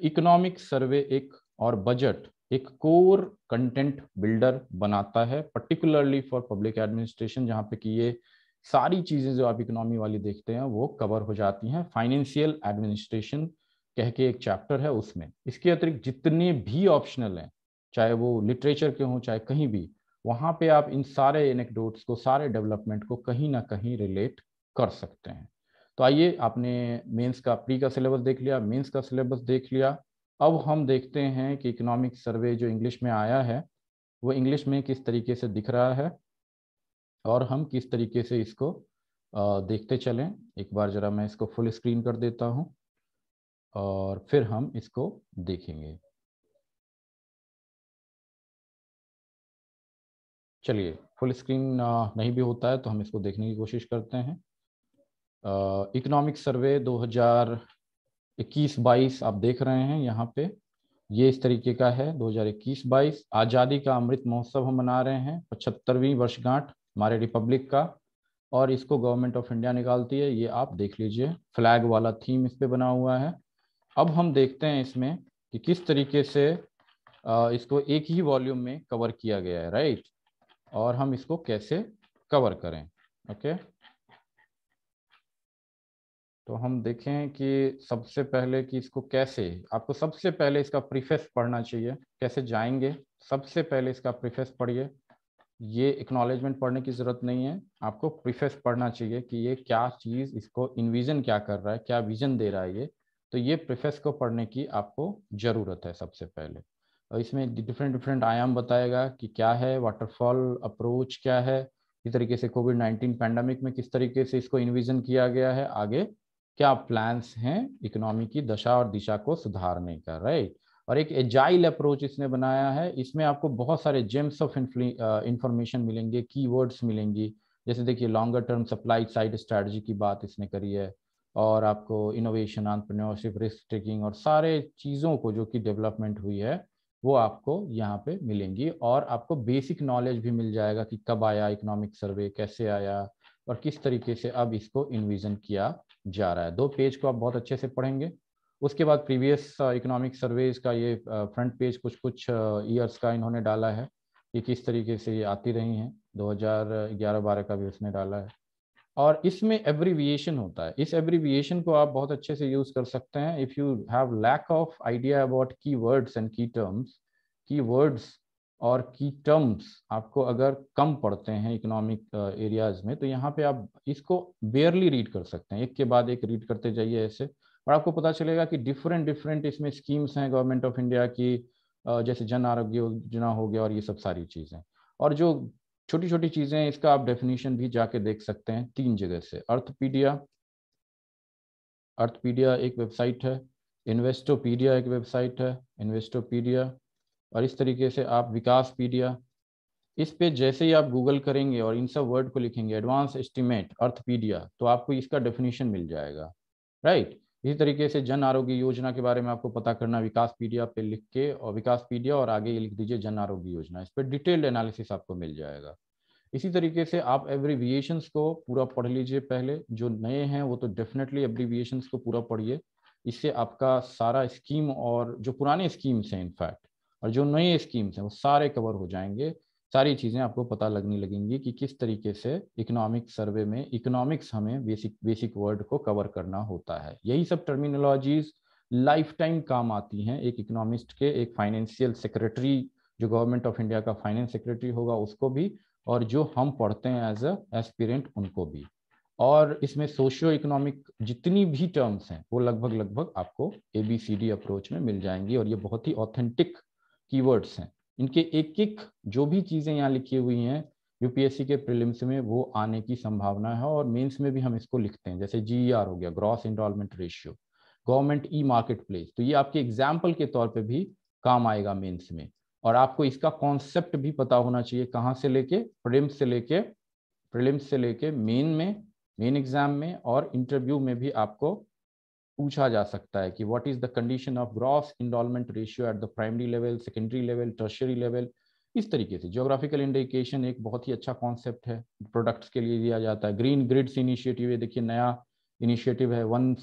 Speaker 1: इकोनॉमिक सर्वे एक और बजट एक कोर कंटेंट बिल्डर बनाता है, पर्टिकुलरली फॉर पब्लिक एडमिनिस्ट्रेशन, जहाँ पे कि ये सारी चीजें जो आप इकोनॉमी वाली देखते हैं वो कवर हो जाती हैं। फाइनेंशियल एडमिनिस्ट्रेशन कह के एक चैप्टर है उसमें। इसके अतिरिक्त जितने भी ऑप्शनल हैं, चाहे वो लिटरेचर के हों चाहे कहीं भी, वहाँ पे आप इन सारे एनेक्डोट्स को, सारे डेवलपमेंट को कहीं ना कहीं रिलेट कर सकते हैं। तो आइए, आपने मेंस का प्री का सिलेबस देख लिया, मेंस का सिलेबस देख लिया। अब हम देखते हैं कि इकोनॉमिक सर्वे जो इंग्लिश में आया है वो इंग्लिश में किस तरीके से दिख रहा है और हम किस तरीके से इसको देखते चलें। एक बार जरा मैं इसको फुल स्क्रीन कर देता हूं और फिर हम इसको देखेंगे। चलिए, फुल स्क्रीन नहीं भी होता है तो हम इसको देखने की कोशिश करते हैं। इकोनॉमिक सर्वे 2021-22 आप देख रहे हैं यहाँ पे, ये इस तरीके का है। 2021-22 आज़ादी का अमृत महोत्सव हम मना रहे हैं, 75वीं वर्षगांठ हमारे रिपब्लिक का, और इसको गवर्नमेंट ऑफ इंडिया निकालती है। ये आप देख लीजिए, फ्लैग वाला थीम इस पे बना हुआ है। अब हम देखते हैं इसमें कि किस तरीके से इसको एक ही वॉल्यूम में कवर किया गया है, राइट, और हम इसको कैसे कवर करें। ओके, तो हम देखें कि सबसे पहले कि इसको कैसे, आपको सबसे पहले इसका प्रीफेस पढ़ना चाहिए। कैसे जाएंगे? सबसे पहले इसका प्रीफेस पढ़िए। ये एक्नॉलेजमेंट पढ़ने की जरूरत नहीं है, आपको प्रीफेस पढ़ना चाहिए कि ये क्या चीज़, इसको इन्विजन क्या कर रहा है, क्या विजन दे रहा है ये। तो ये प्रीफेस को पढ़ने की आपको ज़रूरत है सबसे पहले। और इसमें डिफरेंट डिफरेंट आयाम बताएगा कि क्या है वाटरफॉल अप्रोच, क्या है इस तरीके से कोविड-19 पैंडमिक में किस तरीके से इसको इन्विजन किया गया है, आगे क्या प्लान्स हैं इकोनॉमी की दशा और दिशा को सुधारने का, राइट। और एक एजाइल अप्रोच इसने बनाया है। इसमें आपको बहुत सारे जेम्स ऑफ इंफॉर्मेशन मिलेंगे, कीवर्ड्स मिलेंगी। जैसे देखिए, longer term supply side strategy की बात इसने करी है, और आपको इनोवेशन, एंटरप्रेन्योरशिप, रिस्क टेकिंग और सारे चीज़ों को जो कि डेवलपमेंट हुई है वो आपको यहाँ पे मिलेंगी। और आपको बेसिक नॉलेज भी मिल जाएगा कि कब आया इकोनॉमिक सर्वे, कैसे आया, और किस तरीके से अब इसको इन्विजन किया जा रहा है। 2 पेज को आप बहुत अच्छे से पढ़ेंगे। उसके बाद प्रीवियस इकोनॉमिक सर्वेज का ये फ्रंट पेज कुछ कुछ ईयर्स का इन्होंने डाला है कि किस तरीके से ये आती रही हैं। 2011-12 का भी उसने डाला है। और इसमें एब्रीविएशन होता है। इस एब्रीविएशन को आप बहुत अच्छे से यूज कर सकते हैं if you have lack of idea about key words and key terms. Key words और की टर्म्स आपको अगर कम पढ़ते हैं इकोनॉमिक एरियाज में, तो यहाँ पे आप इसको बेयरली रीड कर सकते हैं, एक के बाद एक रीड करते जाइए ऐसे, और आपको पता चलेगा कि डिफरेंट डिफरेंट इसमें स्कीम्स हैं गवर्नमेंट ऑफ इंडिया की, जैसे जन आरोग्य योजना हो गया और ये सब सारी चीज़ें। और जो छोटी छोटी चीज़ें, इसका आप डेफिनेशन भी जाके देख सकते हैं 3 जगह से। अर्थपीडिया, अर्थपीडिया एक वेबसाइट है, इन्वेस्टोपीडिया एक वेबसाइट है, इन्वेस्टोपीडिया, और इस तरीके से आप विकासपीडिया, इस पे जैसे ही आप गूगल करेंगे और इन सब वर्ड को लिखेंगे एडवांस एस्टिमेट अर्थपीडिया, तो आपको इसका डेफिनेशन मिल जाएगा, राइट। इसी तरीके से जन आरोग्य योजना के बारे में आपको पता करना, विकासपीडिया पे लिख के, और विकासपीडिया और आगे ये लिख दीजिए जन आरोग्य योजना, इस पर डिटेल्ड एनालिसिस आपको मिल जाएगा। इसी तरीके से आप एब्रीविएशंस को पूरा पढ़ लीजिए पहले। जो नए हैं वो तो डेफिनेटली एब्रीविएशंस को पूरा पढ़िए, इससे आपका सारा स्कीम, और जो पुराने स्कीम्स हैं इनफैक्ट, और जो नए स्कीम्स हैं वो सारे कवर हो जाएंगे। सारी चीज़ें आपको पता लगने लगेंगी कि किस तरीके से इकोनॉमिक सर्वे में इकोनॉमिक्स हमें बेसिक बेसिक वर्ड को कवर करना होता है। यही सब टर्मिनोलॉजीज लाइफ टाइम काम आती हैं एक इकोनॉमिस्ट के, एक फाइनेंशियल सेक्रेटरी जो गवर्नमेंट ऑफ इंडिया का फाइनेंस सेक्रेटरी होगा उसको भी, और जो हम पढ़ते हैं एज एस्पिरेंट उनको भी। और इसमें सोशियो इकोनॉमिक जितनी भी टर्म्स हैं वो लगभग लगभग आपको ABCD अप्रोच में मिल जाएंगी, और ये बहुत ही ऑथेंटिक कीवर्ड्स हैं। इनके एक एक जो भी चीज़ें यहाँ लिखी हुई हैं UPSC के प्रीलिम्स में वो आने की संभावना है, और मेंस में भी हम इसको लिखते हैं। जैसे GER हो गया, gross enrolment ratio, government e market place, तो ये आपके एग्जाम्पल के तौर पर भी काम आएगा मेंस में। और आपको इसका कॉन्सेप्ट भी पता होना चाहिए, कहाँ से लेके प्रीलिम्स से लेके मेन एग्जाम में और इंटरव्यू में भी आपको पूछा जा सकता है कि what is the condition of gross enrolment ratio at the primary level, secondary level, tertiary level. इस तरीके से ज्योग्राफिकल इंडिकेशन एक बहुत ही अच्छा कॉन्सेप्ट है, प्रोडक्ट्स के लिए दिया जाता है। ग्रीन ग्रिड्स इनिशिएटिव, ये देखिए नया इनिशिएटिव है, 1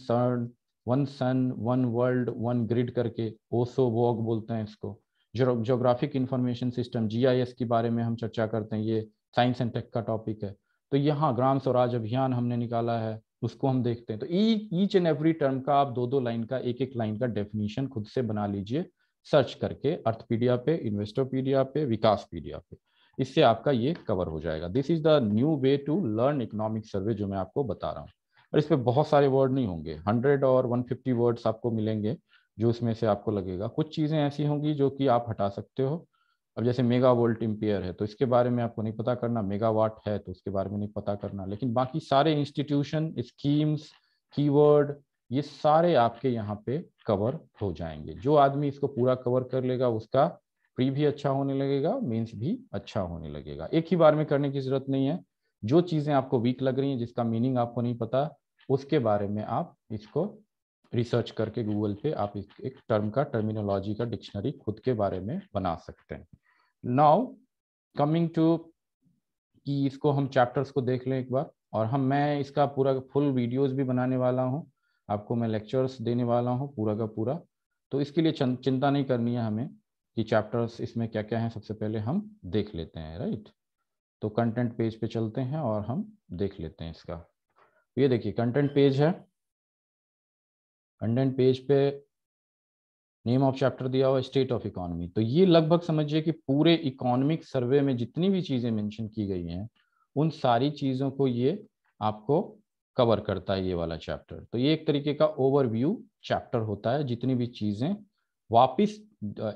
Speaker 1: वन सन, वन वर्ल्ड, वन ग्रिड करके, ओसो वॉग बोलते हैं इसको। ज्योग्राफिक इंफॉर्मेशन सिस्टम, GIS के बारे में हम चर्चा करते हैं, ये साइंस एंड टेक का टॉपिक है। तो यहाँ ग्राम स्वराज अभियान हमने निकाला है, उसको हम देखते हैं। तो ईच एंड एवरी टर्म का आप दो दो लाइन का, एक एक लाइन का डेफिनेशन खुद से बना लीजिए सर्च करके, अर्थपीडिया पे, इन्वेस्टोपीडिया पे, विकासपीडिया पे। इससे आपका ये कवर हो जाएगा। This is the new way to learn economic survey जो मैं आपको बता रहा हूँ। और इस पर बहुत सारे वर्ड नहीं होंगे, 100 और 150 वर्ड्स आपको मिलेंगे जो इसमें से आपको लगेगा। कुछ चीज़ें ऐसी होंगी जो कि आप हटा सकते हो। अब जैसे मेगा वोल्ट एम्पियर है तो इसके बारे में आपको नहीं पता करना, मेगावाट है तो उसके बारे में नहीं पता करना, लेकिन बाकी सारे इंस्टीट्यूशन, स्कीम्स, कीवर्ड, ये सारे आपके यहाँ पे कवर हो जाएंगे। जो आदमी इसको पूरा कवर कर लेगा उसका प्री भी अच्छा होने लगेगा, मेंस भी अच्छा होने लगेगा। एक ही बार में करने की जरूरत नहीं है। जो चीज़ें आपको वीक लग रही हैं, जिसका मीनिंग आपको नहीं पता, उसके बारे में आप इसको रिसर्च करके गूगल पे आप एक टर्म का, टर्मिनोलॉजी का डिक्शनरी खुद के बारे में बना सकते हैं। नाउ कमिंग टू कि इसको हम चैप्टर्स को देख लें एक बार, और मैं इसका पूरा फुल वीडियोस भी बनाने वाला हूँ, आपको मैं लेक्चर्स देने वाला हूँ पूरा का पूरा। तो इसके लिए चिंता नहीं करनी है हमें कि चैप्टर्स इसमें क्या क्या हैं, सबसे पहले हम देख लेते हैं, राइट। तो कंटेंट पेज पे चलते हैं और हम देख लेते हैं इसका। ये देखिए कंटेंट पेज है, कंटेंट पेज पे नेम ऑफ चैप्टर दिया हुआ स्टेट ऑफ इकोनॉमी। तो ये लगभग समझिए कि पूरे इकोनॉमिक सर्वे में जितनी भी चीज़ें मेंशन की गई हैं उन सारी चीज़ों को ये आपको कवर करता है, ये वाला चैप्टर। तो ये एक तरीके का ओवरव्यू चैप्टर होता है, जितनी भी चीज़ें वापिस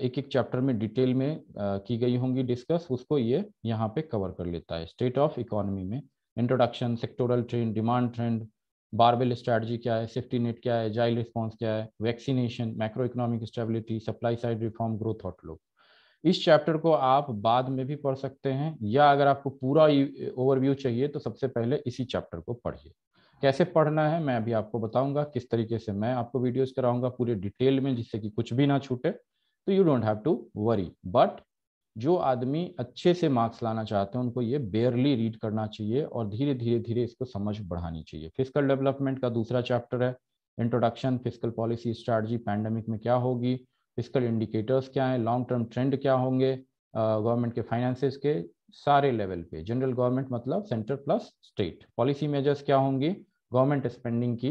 Speaker 1: एक एक चैप्टर में डिटेल में की गई होंगी डिस्कस, उसको ये यहाँ पे कवर कर लेता है। स्टेट ऑफ इकोनॉमी में introduction, sectoral trend, demand trend, barbell strategy क्या है, सेफ्टी नेट क्या है, एजाइल रिस्पॉन्स क्या है, vaccination, macro economic stability, supply side reform, growth outlook. इस चैप्टर को आप बाद में भी पढ़ सकते हैं, या अगर आपको पूरा ओवरव्यू चाहिए तो सबसे पहले इसी चैप्टर को पढ़िए। कैसे पढ़ना है मैं अभी आपको बताऊंगा, किस तरीके से मैं आपको वीडियोस कराऊंगा पूरे डिटेल में, जिससे कि कुछ भी ना छूटे। तो you don't have to worry. But जो आदमी अच्छे से मार्क्स लाना चाहते हैं उनको ये बेयरली रीड करना चाहिए और धीरे धीरे धीरे इसको समझ बढ़ानी चाहिए। फिस्कल डेवलपमेंट का दूसरा चैप्टर है introduction, fiscal policy strategy, pandemic में क्या होगी, फिस्कल इंडिकेटर्स क्या है, लॉन्ग टर्म ट्रेंड क्या होंगे गवर्नमेंट के फाइनेंसेस के सारे लेवल पे, जनरल गवर्नमेंट मतलब centre plus state, policy measures क्या होंगी गवर्नमेंट स्पेंडिंग की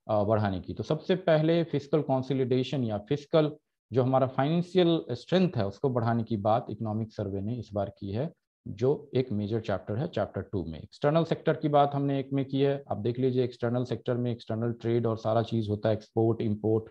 Speaker 1: बढ़ाने की। तो सबसे पहले फिस्कल कंसोलिडेशन या फिस्कल जो हमारा फाइनेंशियल स्ट्रेंथ है उसको बढ़ाने की बात इकोनॉमिक सर्वे ने इस बार की है, जो एक मेजर चैप्टर है चैप्टर 2 में। एक्सटर्नल सेक्टर की बात हमने एक में की है, आप देख लीजिए एक्सटर्नल सेक्टर में एक्सटर्नल ट्रेड और सारा चीज होता है, export import.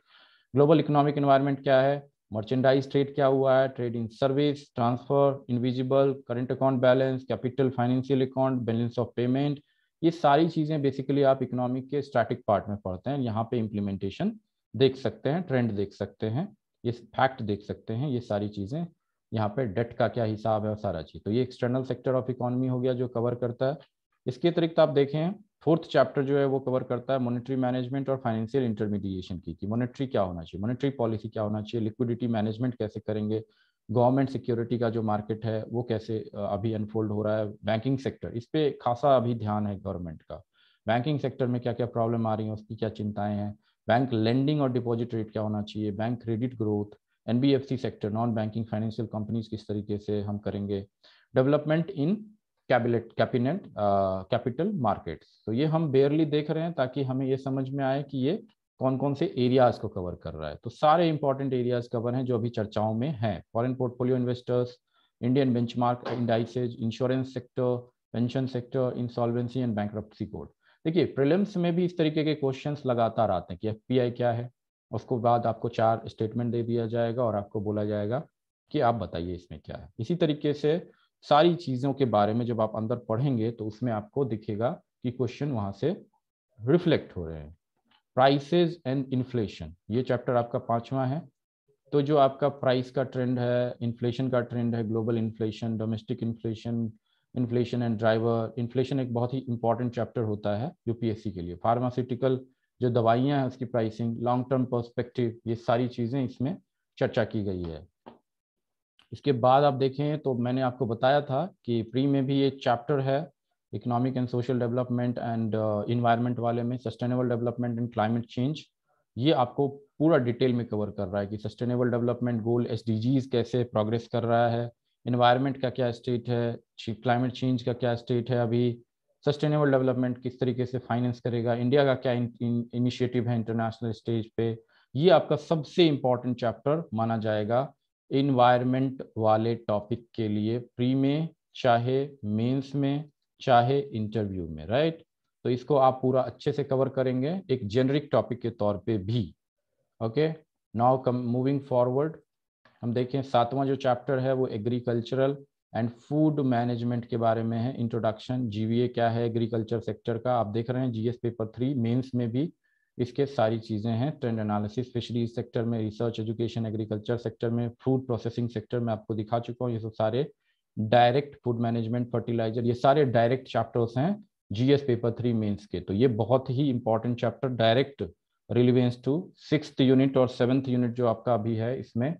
Speaker 1: Global economic environment क्या है, मर्चेंडाइज ट्रेड क्या हुआ है, trade in service, transfer, invisible, current account balance, capital, financial account, balance of payment. ये सारी चीजें बेसिकली आप इकोनॉमिक के स्टैटिक पार्ट में पढ़ते हैं। यहाँ पे इम्प्लीमेंटेशन देख सकते हैं, ट्रेंड देख सकते हैं, ये फैक्ट देख सकते हैं, ये सारी चीजें यहाँ पे डेट का क्या हिसाब है और सारा चीज। तो ये एक्सटर्नल सेक्टर ऑफ इकोनॉमी हो गया जो कवर करता है। इसके अतिरिक्त आप देखें फोर्थ चैप्टर जो है वो कवर करता है मॉनेटरी मैनेजमेंट और फाइनेंशियल इंटरमीडिएशन की मॉनेटरी क्या होना चाहिए, मॉनेटरी पॉलिसी क्या होना चाहिए, लिक्विडिटी मैनेजमेंट कैसे करेंगे, गवर्नमेंट सिक्योरिटी का जो मार्केट है वो कैसे अभी अनफोल्ड हो रहा है, बैंकिंग सेक्टर, इस पे खासा अभी ध्यान है गवर्नमेंट का, बैंकिंग सेक्टर में क्या क्या प्रॉब्लम आ रही है, उसकी क्या चिंताएं हैं, बैंक लेंडिंग और डिपॉजिट रेट क्या होना चाहिए, bank credit growth, NBFC sector, non banking financial companies किस तरीके से हम करेंगे, डेवलपमेंट इन कैपिटल मार्केट्स। तो ये हम बेयरली देख रहे हैं ताकि हमें ये समझ में आए कि ये कौन कौन से एरियाज को कवर कर रहा है। तो सारे इंपॉर्टेंट एरियाज कवर हैं जो अभी चर्चाओं में हैं, foreign portfolio investors, Indian benchmark indices, insurance sector, pension sector, insolvency and bankruptcy code. देखिए प्रीलिम्स में भी इस तरीके के क्वेश्चंस लगातार आते हैं कि एफपीआई क्या है, उसके बाद आपको 4 स्टेटमेंट दे दिया जाएगा और आपको बोला जाएगा कि आप बताइए इसमें क्या है। इसी तरीके से सारी चीज़ों के बारे में जब आप अंदर पढ़ेंगे तो उसमें आपको दिखेगा कि क्वेश्चन वहाँ से रिफ्लेक्ट हो रहे हैं। प्राइसेस एंड इन्फ्लेशन, ये चैप्टर आपका 5वां है। तो जो आपका प्राइस का ट्रेंड है, इन्फ्लेशन का ट्रेंड है, global inflation, domestic inflation, inflation and driver. Inflation एक बहुत ही इंपॉर्टेंट चैप्टर होता है यूपीएससी के लिए। फार्मास्यूटिकल जो दवाइयाँ हैं उसकी प्राइसिंग, लॉन्ग टर्म पर्सपेक्टिव, ये सारी चीज़ें इसमें चर्चा की गई है। इसके बाद आप देखें तो मैंने आपको बताया था कि प्री में भी एक चैप्टर है economic and social development and environment वाले में, sustainable development and climate change. ये आपको पूरा डिटेल में कवर कर रहा है कि सस्टेनेबल डेवलपमेंट गोल SDGs कैसे प्रोग्रेस कर रहा है, इन्वायरमेंट का क्या स्टेट है, क्लाइमेट चेंज का क्या स्टेट है, अभी सस्टेनेबल डेवलपमेंट किस तरीके से फाइनेंस करेगा, इंडिया का क्या इनिशिएटिव है इंटरनेशनल स्टेज पे। ये आपका सबसे इम्पॉर्टेंट चैप्टर माना जाएगा इन्वायरमेंट वाले टॉपिक के लिए, प्री में चाहे मेंस में चाहे इंटरव्यू में, राइट। तो इसको आप पूरा अच्छे से कवर करेंगे एक जेनरिक टॉपिक के तौर पे भी। Okay, now come moving forward, हम देखें 7वां जो चैप्टर है वो एग्रीकल्चरल एंड फूड मैनेजमेंट के बारे में है। इंट्रोडक्शन, GVA क्या है एग्रीकल्चर सेक्टर का, आप देख रहे हैं GS पेपर 3 मेंस में भी इसके सारी चीज़ें हैं। ट्रेंड एनालिसिस फिशरीज सेक्टर में, रिसर्च एजुकेशन एग्रीकल्चर सेक्टर में, फूड प्रोसेसिंग सेक्टर में आपको दिखा चुका हूँ। ये सब सारे डायरेक्ट फूड मैनेजमेंट, फर्टिलाइजर, ये सारे डायरेक्ट चैप्टर्स हैं GS पेपर 3 मेंस के। तो ये बहुत ही important chapter, direct relevance to 6th unit और 7th यूनिट जो आपका अभी है इसमें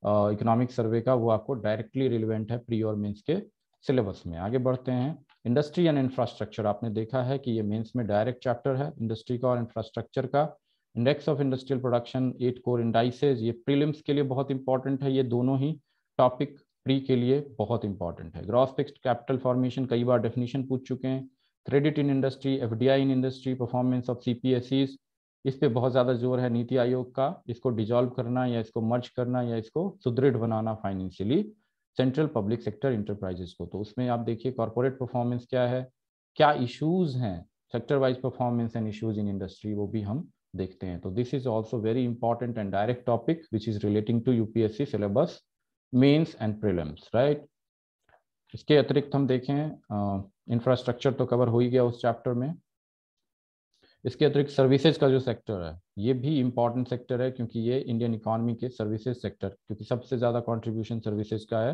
Speaker 1: इकोनॉमिक सर्वे का, वो आपको डायरेक्टली रिलेवेंट है प्री और मेंस के सिलेबस में। आगे बढ़ते हैं, इंडस्ट्री एंड इंफ्रास्ट्रक्चर, आपने देखा है कि ये मेंस में डायरेक्ट चैप्टर है इंडस्ट्री का और इंफ्रास्ट्रक्चर का। Index of industrial production, 8 core indices, ये प्रीलिम्स के लिए बहुत इंपॉर्टेंट है। ये दोनों ही टॉपिक प्री के लिए बहुत इंपॉर्टेंट है। ग्रॉस फिक्स्ड कैपिटल फॉर्मेशन, कई बार डेफिनेशन पूछ चुके हैं। Credit in industry, FDI in industry, performance of CPSEs, इस पे बहुत ज़्यादा जोर है नीति आयोग का, इसको डिजॉल्व करना या इसको मर्ज करना या इसको सुदृढ़ बनाना financially central public sector enterprises को। तो उसमें आप देखिए कॉर्पोरेट परफॉर्मेंस क्या है, क्या इश्यूज हैं, sector wise performance and issues in industry, वो भी हम देखते हैं। तो this is also very important and direct topic which is relating to UPSC syllabus mains and prelims, right. इसके अतिरिक्त हम देखें इंफ्रास्ट्रक्चर तो कवर हो ही गया उस चैप्टर में। इसके अतिरिक्त सर्विसेज का जो सेक्टर है ये भी इम्पॉर्टेंट सेक्टर है, क्योंकि ये इंडियन इकोनॉमी के सर्विसेज सेक्टर, क्योंकि सबसे ज़्यादा कंट्रीब्यूशन सर्विसेज का है।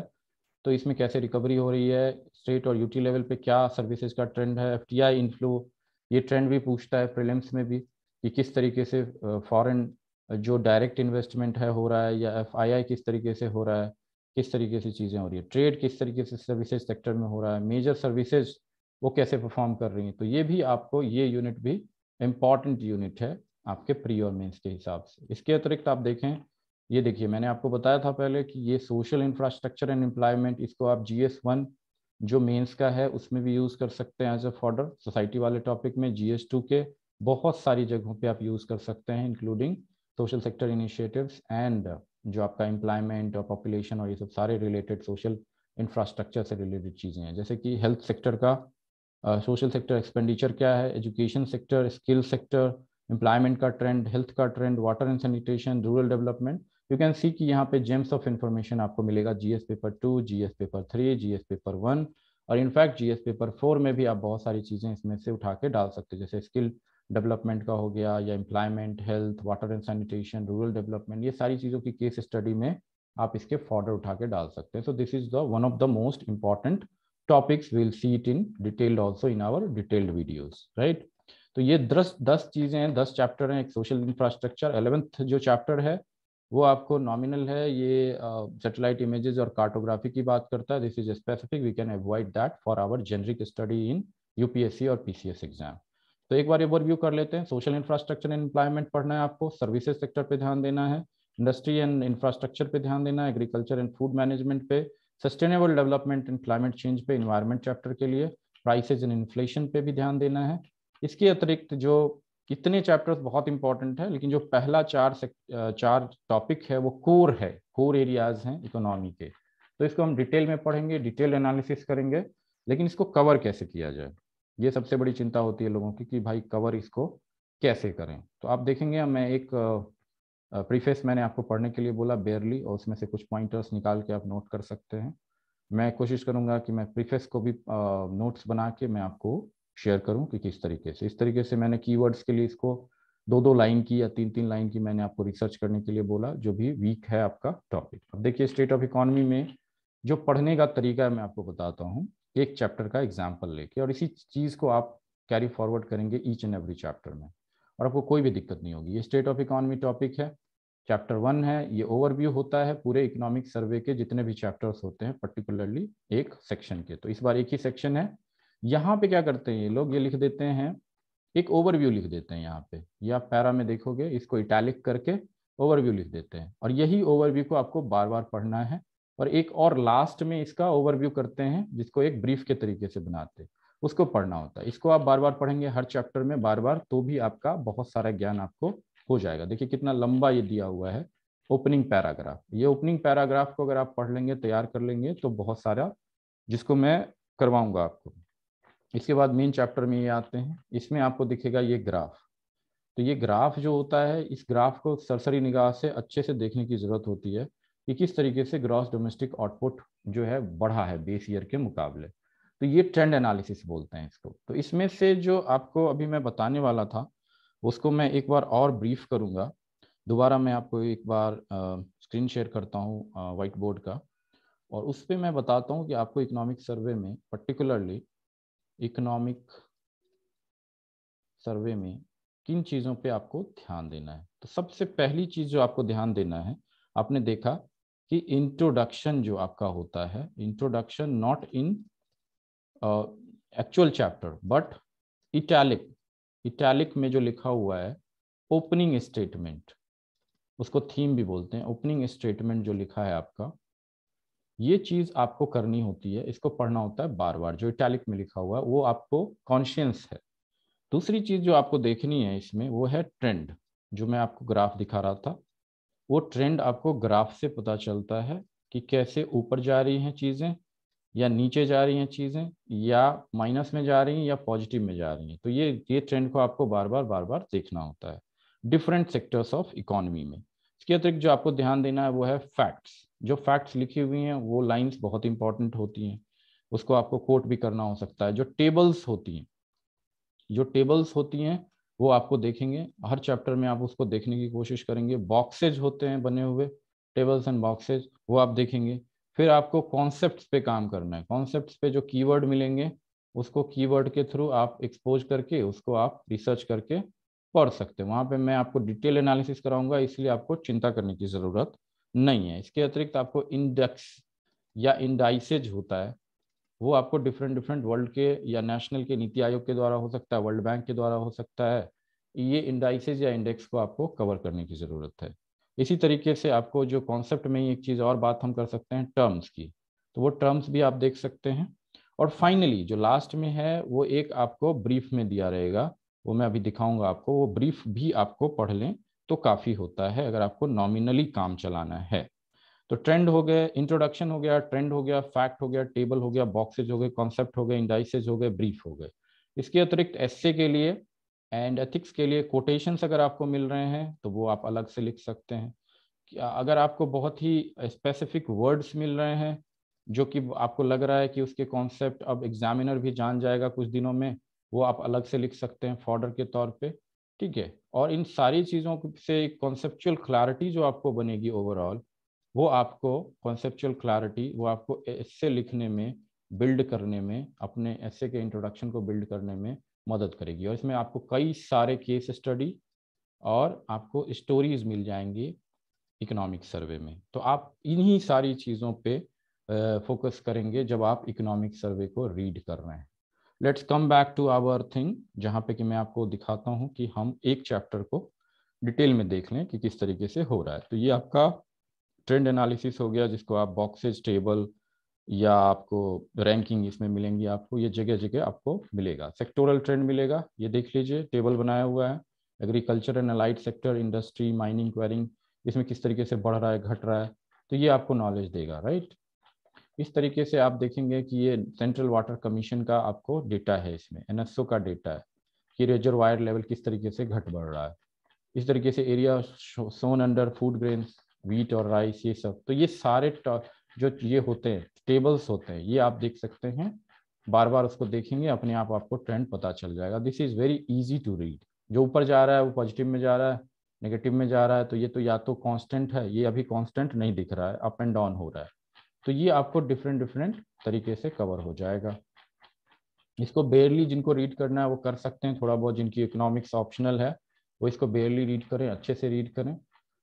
Speaker 1: तो इसमें कैसे रिकवरी हो रही है, स्टेट और UT लेवल पे क्या सर्विसेज का ट्रेंड है, FDI इनफ्लो, ये ट्रेंड भी पूछता है प्रीलिम्स में भी कि किस तरीके से फॉरेन जो डायरेक्ट इन्वेस्टमेंट है हो रहा है, या FII किस तरीके से हो रहा है, किस तरीके से चीज़ें हो रही है, ट्रेड किस तरीके से सर्विसेज सेक्टर में हो रहा है, मेजर सर्विसेज वो कैसे परफॉर्म कर रही हैं। तो ये भी आपको, ये यूनिट भी इम्पॉर्टेंट यूनिट है आपके प्री और मेंस के हिसाब से। इसके अतिरिक्त आप देखें, ये देखिए मैंने आपको बताया था पहले कि ये सोशल इंफ्रास्ट्रक्चर एंड एम्प्लॉयमेंट, इसको आप GS1 जो मेंस का है उसमें भी यूज़ कर सकते हैं एज अ फॉर्डर। सोसाइटी वाले टॉपिक में GS2 के बहुत सारी जगहों पे आप यूज़ कर सकते हैं, including social sector initiatives and जो आपका एम्प्लॉयमेंट और पॉपुलेशन और ये सब सारे रिलेटेड सोशल इंफ्रास्ट्रक्चर से रिलेटेड चीज़ें हैं। जैसे कि हेल्थ सेक्टर का सोशल सेक्टर एक्सपेंडिचर क्या है, education sector, skill sector, employment का ट्रेंड, हेल्थ का trend, water and sanitation, rural development. You can see कि यहाँ पे जेम्स ऑफ इंफॉर्मेशन आपको मिलेगा GS paper 2, GS paper 3, GS paper 1 और इनफैक्ट GS पेपर 4 में भी आप बहुत सारी चीज़ें इसमें से उठा के डाल सकते हैं, जैसे स्किल डेवलपमेंट का हो गया, या employment, health, water and sanitation, rural development, ये सारी चीज़ों की केस स्टडी में आप इसके फॉर्डर उठा के डाल सकते हैं। सो this is the one of the most important topics, we'll see it in detailed also in our detailed videos, right। तो ये 10 चीजें हैं, 10 चैप्टर हैं। एक सोशल इंफ्रास्ट्रक्चर, 11th जो चैप्टर है वो आपको नॉमिनल है, ये सैटेलाइट इमेजेस और कार्टोग्राफी की बात करता है। This is specific, we can avoid that for our generic study in UPSC और PCS एग्जाम। तो एक बार ओवरव्यू कर लेते हैं। सोशल इंफ्रास्ट्रक्चर एंड एम्प्लॉयमेंट पढ़ना है आपको, सर्विसेज सेक्टर पे ध्यान देना है, इंडस्ट्री एंड इंफ्रास्ट्रक्चर पे ध्यान देना है, एग्रीकल्चर एंड फूड मैनेजमेंट पे, sustainable development and climate change पे, इन्वायरमेंट चैप्टर के लिए, प्राइसेज एंड इन्फ्लेशन पे भी ध्यान देना है। इसके अतिरिक्त जो कितने चैप्टर्स बहुत इंपॉर्टेंट है, लेकिन जो पहला चार टॉपिक है वो कोर है, कोर एरियाज हैं इकोनॉमी के। तो इसको हम डिटेल में पढ़ेंगे, डिटेल एनालिसिस करेंगे, लेकिन इसको कवर कैसे किया जाए, ये सबसे बड़ी चिंता होती है लोगों की कि भाई कवर इसको कैसे करें। तो आप देखेंगे मैं एक प्रीफेस मैंने आपको पढ़ने के लिए बोला बेयरली, और उसमें से कुछ पॉइंटर्स निकाल के आप नोट कर सकते हैं। मैं कोशिश करूंगा कि मैं प्रीफेस को भी नोट्स बना के मैं आपको शेयर करूं कि किस तरीके से, इस तरीके से मैंने कीवर्ड्स के लिए इसको 2-2 लाइन की या 3-3 लाइन की मैंने आपको रिसर्च करने के लिए बोला, जो भी वीक है आपका टॉपिक। अब देखिए स्टेट ऑफ इकोनॉमी में जो पढ़ने का तरीका है मैं आपको बताता हूँ, एक चैप्टर का एग्जाम्पल लेके, और इसी चीज़ को आप कैरी फॉरवर्ड करेंगे ईच एंड एवरी चैप्टर में, और आपको कोई भी दिक्कत नहीं होगी। ये स्टेट ऑफ इकोनॉमी टॉपिक है, चैप्टर 1 है, ये ओवरव्यू होता है पूरे इकोनॉमिक सर्वे के जितने भी चैप्टर्स होते हैं, पर्टिकुलरली एक सेक्शन के। तो इस बार एक ही सेक्शन है। यहाँ पे क्या करते हैं ये लोग, ये लिख देते हैं एक ओवरव्यू लिख देते हैं यहाँ पे, ये आप पैरा में देखोगे, इसको इटैलिक करके ओवरव्यू लिख देते हैं, और यही ओवरव्यू को आपको बार बार पढ़ना है। और एक और लास्ट में इसका ओवरव्यू करते हैं, जिसको एक ब्रीफ के तरीके से बनाते हैं, उसको पढ़ना होता है। इसको आप बार बार पढ़ेंगे हर चैप्टर में बार बार, तो भी आपका बहुत सारा ज्ञान आपको हो जाएगा। देखिए कितना लंबा ये दिया हुआ है ओपनिंग पैराग्राफ। ये ओपनिंग पैराग्राफ को अगर आप पढ़ लेंगे, तैयार कर लेंगे, तो बहुत सारा, जिसको मैं करवाऊंगा आपको। इसके बाद मेन चैप्टर में ये आते हैं, इसमें आपको दिखेगा ये ग्राफ। तो ये ग्राफ जो होता है, इस ग्राफ को सरसरी निगाह से अच्छे से देखने की जरूरत होती है कि किस तरीके से ग्रॉस डोमेस्टिक आउटपुट जो है बढ़ा है बेस ईयर के मुकाबले। तो ये ट्रेंड एनालिसिस बोलते हैं इसको। तो इसमें से जो आपको अभी मैं बताने वाला था, उसको मैं एक बार और ब्रीफ करूंगा। दोबारा मैं आपको एक बार स्क्रीन शेयर करता हूँ व्हाइट बोर्ड का, और उस पर मैं बताता हूँ कि आपको इकोनॉमिक सर्वे में, पर्टिकुलरली इकोनॉमिक सर्वे में किन चीज़ों पे आपको ध्यान देना है। तो सबसे पहली चीज़ जो आपको ध्यान देना है, आपने देखा कि इंट्रोडक्शन जो आपका होता है, introduction not in actual chapter but italic, italic में जो लिखा हुआ है ओपनिंग स्टेटमेंट, उसको थीम भी बोलते हैं। ओपनिंग स्टेटमेंट जो लिखा है आपका, ये चीज़ आपको करनी होती है, इसको पढ़ना होता है बार बार। जो इटैलिक में लिखा हुआ है वो आपको कॉन्शियस है। दूसरी चीज जो आपको देखनी है इसमें, वो है ट्रेंड। जो मैं आपको ग्राफ दिखा रहा था, वो ट्रेंड आपको ग्राफ से पता चलता है कि कैसे ऊपर जा रही हैं चीजें, या नीचे जा रही हैं चीजें, या माइनस में जा रही हैं या पॉजिटिव में जा रही हैं। तो ये ट्रेंड को आपको बार बार देखना होता है डिफरेंट सेक्टर्स ऑफ इकोनॉमी में। इसके अतिरिक्त जो आपको ध्यान देना है वो है फैक्ट्स। जो फैक्ट्स लिखी हुई हैं वो लाइंस बहुत इंपॉर्टेंट होती हैं, उसको आपको कोट भी करना हो सकता है। जो टेबल्स होती हैं, जो टेबल्स होती हैं वो आपको देखेंगे हर चैप्टर में, आप उसको देखने की कोशिश करेंगे। बॉक्सेज होते हैं बने हुए, टेबल्स एंड बॉक्सेज, वो आप देखेंगे। फिर आपको कॉन्सेप्ट्स पे काम करना है। कॉन्सेप्ट्स पे जो कीवर्ड मिलेंगे, उसको कीवर्ड के थ्रू आप एक्सपोज करके उसको आप रिसर्च करके पढ़ सकते हैं। वहाँ पे मैं आपको डिटेल एनालिसिस कराऊंगा, इसलिए आपको चिंता करने की ज़रूरत नहीं है। इसके अतिरिक्त आपको इंडेक्स या इंडाइसेज होता है, वो आपको डिफरेंट डिफरेंट वर्ल्ड के या नेशनल के नीति आयोग के द्वारा हो सकता है, वर्ल्ड बैंक के द्वारा हो सकता है। ये इंडाइसेज या इंडेक्स को आपको कवर करने की ज़रूरत है। इसी तरीके से आपको जो कॉन्सेप्ट में ही एक चीज़ और बात हम कर सकते हैं टर्म्स की, तो वो टर्म्स भी आप देख सकते हैं। और फाइनली जो लास्ट में है वो एक आपको ब्रीफ में दिया रहेगा, वो मैं अभी दिखाऊंगा आपको। वो ब्रीफ भी आपको पढ़ लें तो काफ़ी होता है अगर आपको नॉमिनली काम चलाना है। तो ट्रेंड हो गए, इंट्रोडक्शन हो गया, ट्रेंड हो गया, फैक्ट हो गया, टेबल हो गया, बॉक्सेज हो गए, कॉन्सेप्ट हो गए, इंडाइसेज हो गए, ब्रीफ हो गए। इसके अतिरिक्त एस्से के लिए एंड एथिक्स के लिए कोटेशंस अगर आपको मिल रहे हैं तो वो आप अलग से लिख सकते हैं। अगर आपको बहुत ही स्पेसिफिक वर्ड्स मिल रहे हैं जो कि आपको लग रहा है कि उसके कॉन्सेप्ट अब एग्जामिनर भी जान जाएगा कुछ दिनों में, वो आप अलग से लिख सकते हैं फॉर्डर के तौर पे, ठीक है। और इन सारी चीज़ों से कॉन्सेप्चुअल क्लैरिटी जो आपको बनेगी ओवरऑल, वो आपको कॉन्सेप्चुअल क्लैरिटी वो आपको एस्से लिखने में, बिल्ड करने में, अपने एस्से के इंट्रोडक्शन को बिल्ड करने में मदद करेगी। और इसमें आपको कई सारे केस स्टडी और आपको स्टोरीज मिल जाएंगी इकोनॉमिक सर्वे में। तो आप इन्हीं सारी चीज़ों पे फोकस करेंगे जब आप इकोनॉमिक सर्वे को रीड कर रहे हैं। Let's come back to our thing, जहाँ पे कि मैं आपको दिखाता हूँ कि हम एक चैप्टर को डिटेल में देख लें कि किस तरीके से हो रहा है। तो ये आपका ट्रेंड एनालिसिस हो गया, जिसको आप बॉक्सेज, टेबल या आपको रैंकिंग इसमें मिलेंगी। आपको ये जगह जगह आपको मिलेगा। सेक्टोरल ट्रेंड मिलेगा, ये देख लीजिए टेबल बनाया हुआ है। Agriculture and allied sector, industry, mining, quarrying, इसमें किस तरीके से बढ़ रहा है, घट रहा है, तो ये आपको नॉलेज देगा, राइट। इस तरीके से आप देखेंगे कि ये सेंट्रल वाटर कमीशन का आपको डेटा है, इसमें एनएसओ का डेटा है कि रिजर्वायर लेवल किस तरीके से घट बढ़ रहा है। इस तरीके से एरिया सोन अंडर फूड ग्रेन्स, वीट और राइस, ये सब। तो ये सारे जो ये होते हैं टेबल्स होते हैं, ये आप देख सकते हैं। बार बार उसको देखेंगे, अपने आप आपको ट्रेंड पता चल जाएगा। This is very easy to read. जो ऊपर जा रहा है वो पॉजिटिव में जा रहा है, नेगेटिव में जा रहा है, तो ये तो या तो कांस्टेंट है, ये अभी कांस्टेंट नहीं दिख रहा है, अप एंड डाउन हो रहा है। तो ये आपको डिफरेंट डिफरेंट तरीके से कवर हो जाएगा। इसको बेयरली जिनको रीड करना है वो कर सकते हैं, थोड़ा बहुत जिनकी इकोनॉमिक्स ऑप्शनल है वो इसको बेयरली रीड करें, अच्छे से रीड करें।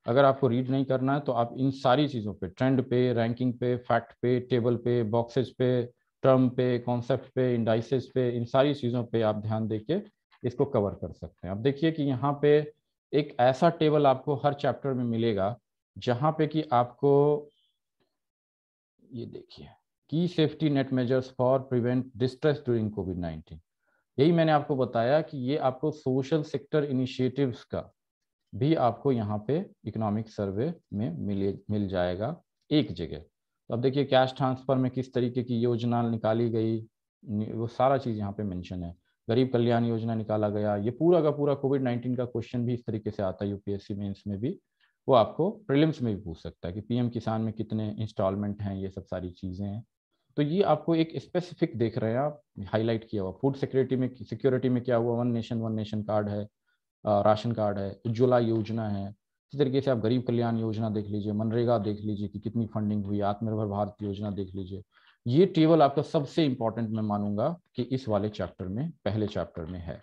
Speaker 1: अगर आपको रीड नहीं करना है तो आप इन सारी चीज़ों पे, ट्रेंड पे, रैंकिंग पे, फैक्ट पे, टेबल पे, बॉक्सेज पे, टर्म पे, कॉन्सेप्ट पे, इंडाइसेस पे, इन सारी चीज़ों पे आप ध्यान देके इसको कवर कर सकते हैं। अब देखिए कि यहाँ पे एक ऐसा टेबल आपको हर चैप्टर में मिलेगा जहाँ पे कि आपको ये देखिए की safety net measures for prevent distress during कोविड-19। यही मैंने आपको बताया कि ये आपको सोशल सेक्टर इनिशिएटिव्स का भी आपको यहाँ पे इकोनॉमिक सर्वे में मिल जाएगा एक जगह। तो अब देखिए कैश ट्रांसफर में किस तरीके की योजना निकाली गई, वो सारा चीज़ यहाँ पे मेंशन है। गरीब कल्याण योजना निकाला गया, ये पूरा का पूरा कोविड-19 का क्वेश्चन भी इस तरीके से आता है यूपीएससी मेंस में भी, वो आपको प्रीलिम्स में भी पूछ सकता है कि पीएम किसान में कितने इंस्टॉलमेंट हैं, ये सब सारी चीज़ें हैं। तो ये आपको एक स्पेसिफिक देख रहे हैं आप, हाईलाइट किया हुआ। फूड सिक्योरिटी में क्या हुआ, वन नेशन कार्ड है, राशन कार्ड है, उज्ज्वला योजना है। इसी तरीके से आप गरीब कल्याण योजना देख लीजिए, मनरेगा देख लीजिए कि कितनी फंडिंग हुई, आत्मनिर्भर भारत योजना देख लीजिए। ये टेबल आपका सबसे इंपॉर्टेंट मैं मानूंगा कि इस वाले चैप्टर में, पहले चैप्टर में है,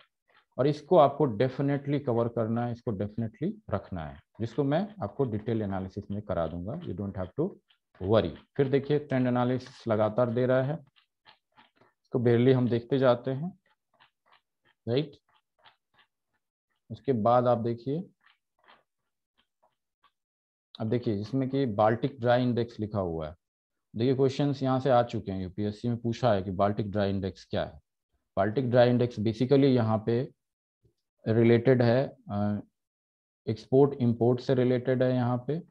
Speaker 1: और इसको आपको डेफिनेटली कवर करना है, इसको डेफिनेटली रखना है, जिसको मैं आपको डिटेल एनालिसिस में करा दूंगा। You don't have to worry. फिर देखिए ट्रेंड एनालिसिस लगातार दे रहा है, इसको बेरली हम देखते जाते हैं, राइट। उसके बाद आप देखिए, अब देखिए जिसमें कि बाल्टिक ड्राई इंडेक्स लिखा हुआ है। देखिए क्वेश्चंस यहाँ से आ चुके हैं, यूपीएससी में पूछा है कि बाल्टिक ड्राई इंडेक्स क्या है। बाल्टिक ड्राई इंडेक्स बेसिकली यहाँ पे रिलेटेड है, एक्सपोर्ट इंपोर्ट से रिलेटेड है यहाँ पे।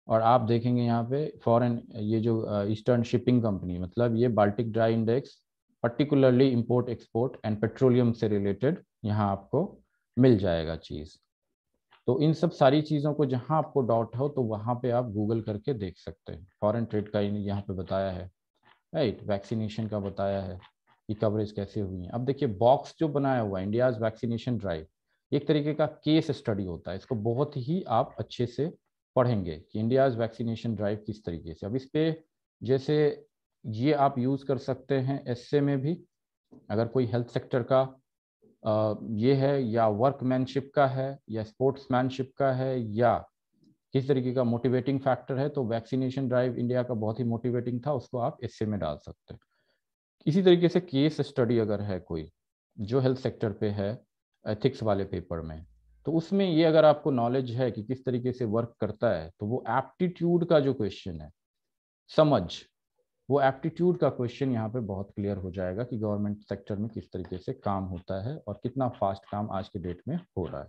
Speaker 1: और आप देखेंगे यहाँ पे फॉरेन, ये जो ईस्टर्न शिपिंग कंपनी, मतलब ये Baltic dry index particularly import export and petroleum से रिलेटेड यहाँ आपको मिल जाएगा चीज़। तो इन सब सारी चीज़ों को जहाँ आपको डाउट हो तो वहाँ पे आप गूगल करके देख सकते हैं। फॉरेन ट्रेड का यहाँ पे बताया है, राइट। वैक्सीनेशन का बताया है कि कवरेज कैसे हुई है। अब देखिए बॉक्स जो बनाया हुआ है, इंडियाज वैक्सीनेशन ड्राइव, एक तरीके का केस स्टडी होता है। इसको बहुत ही आप अच्छे से पढ़ेंगे कि इंडियाज वैक्सीनेशन ड्राइव किस तरीके से। अब इस पे जैसे ये आप यूज़ कर सकते हैं एसए में भी, अगर कोई हेल्थ सेक्टर का ये है, या वर्कमैनशिप का है, या स्पोर्ट्समैनशिप का है, या किस तरीके का मोटिवेटिंग फैक्टर है, तो वैक्सीनेशन ड्राइव इंडिया का बहुत ही मोटिवेटिंग था, उसको आप एसए में डाल सकते हैं। इसी तरीके से केस स्टडी अगर है कोई जो हेल्थ सेक्टर पे है एथिक्स वाले पेपर में, तो उसमें ये अगर आपको नॉलेज है कि किस तरीके से वर्क करता है, तो वो एप्टीट्यूड का जो क्वेश्चन है, समझ, वो एप्टीट्यूड का क्वेश्चन यहाँ पे बहुत क्लियर हो जाएगा कि गवर्नमेंट सेक्टर में किस तरीके से काम होता है और कितना फास्ट काम आज के डेट में हो रहा है,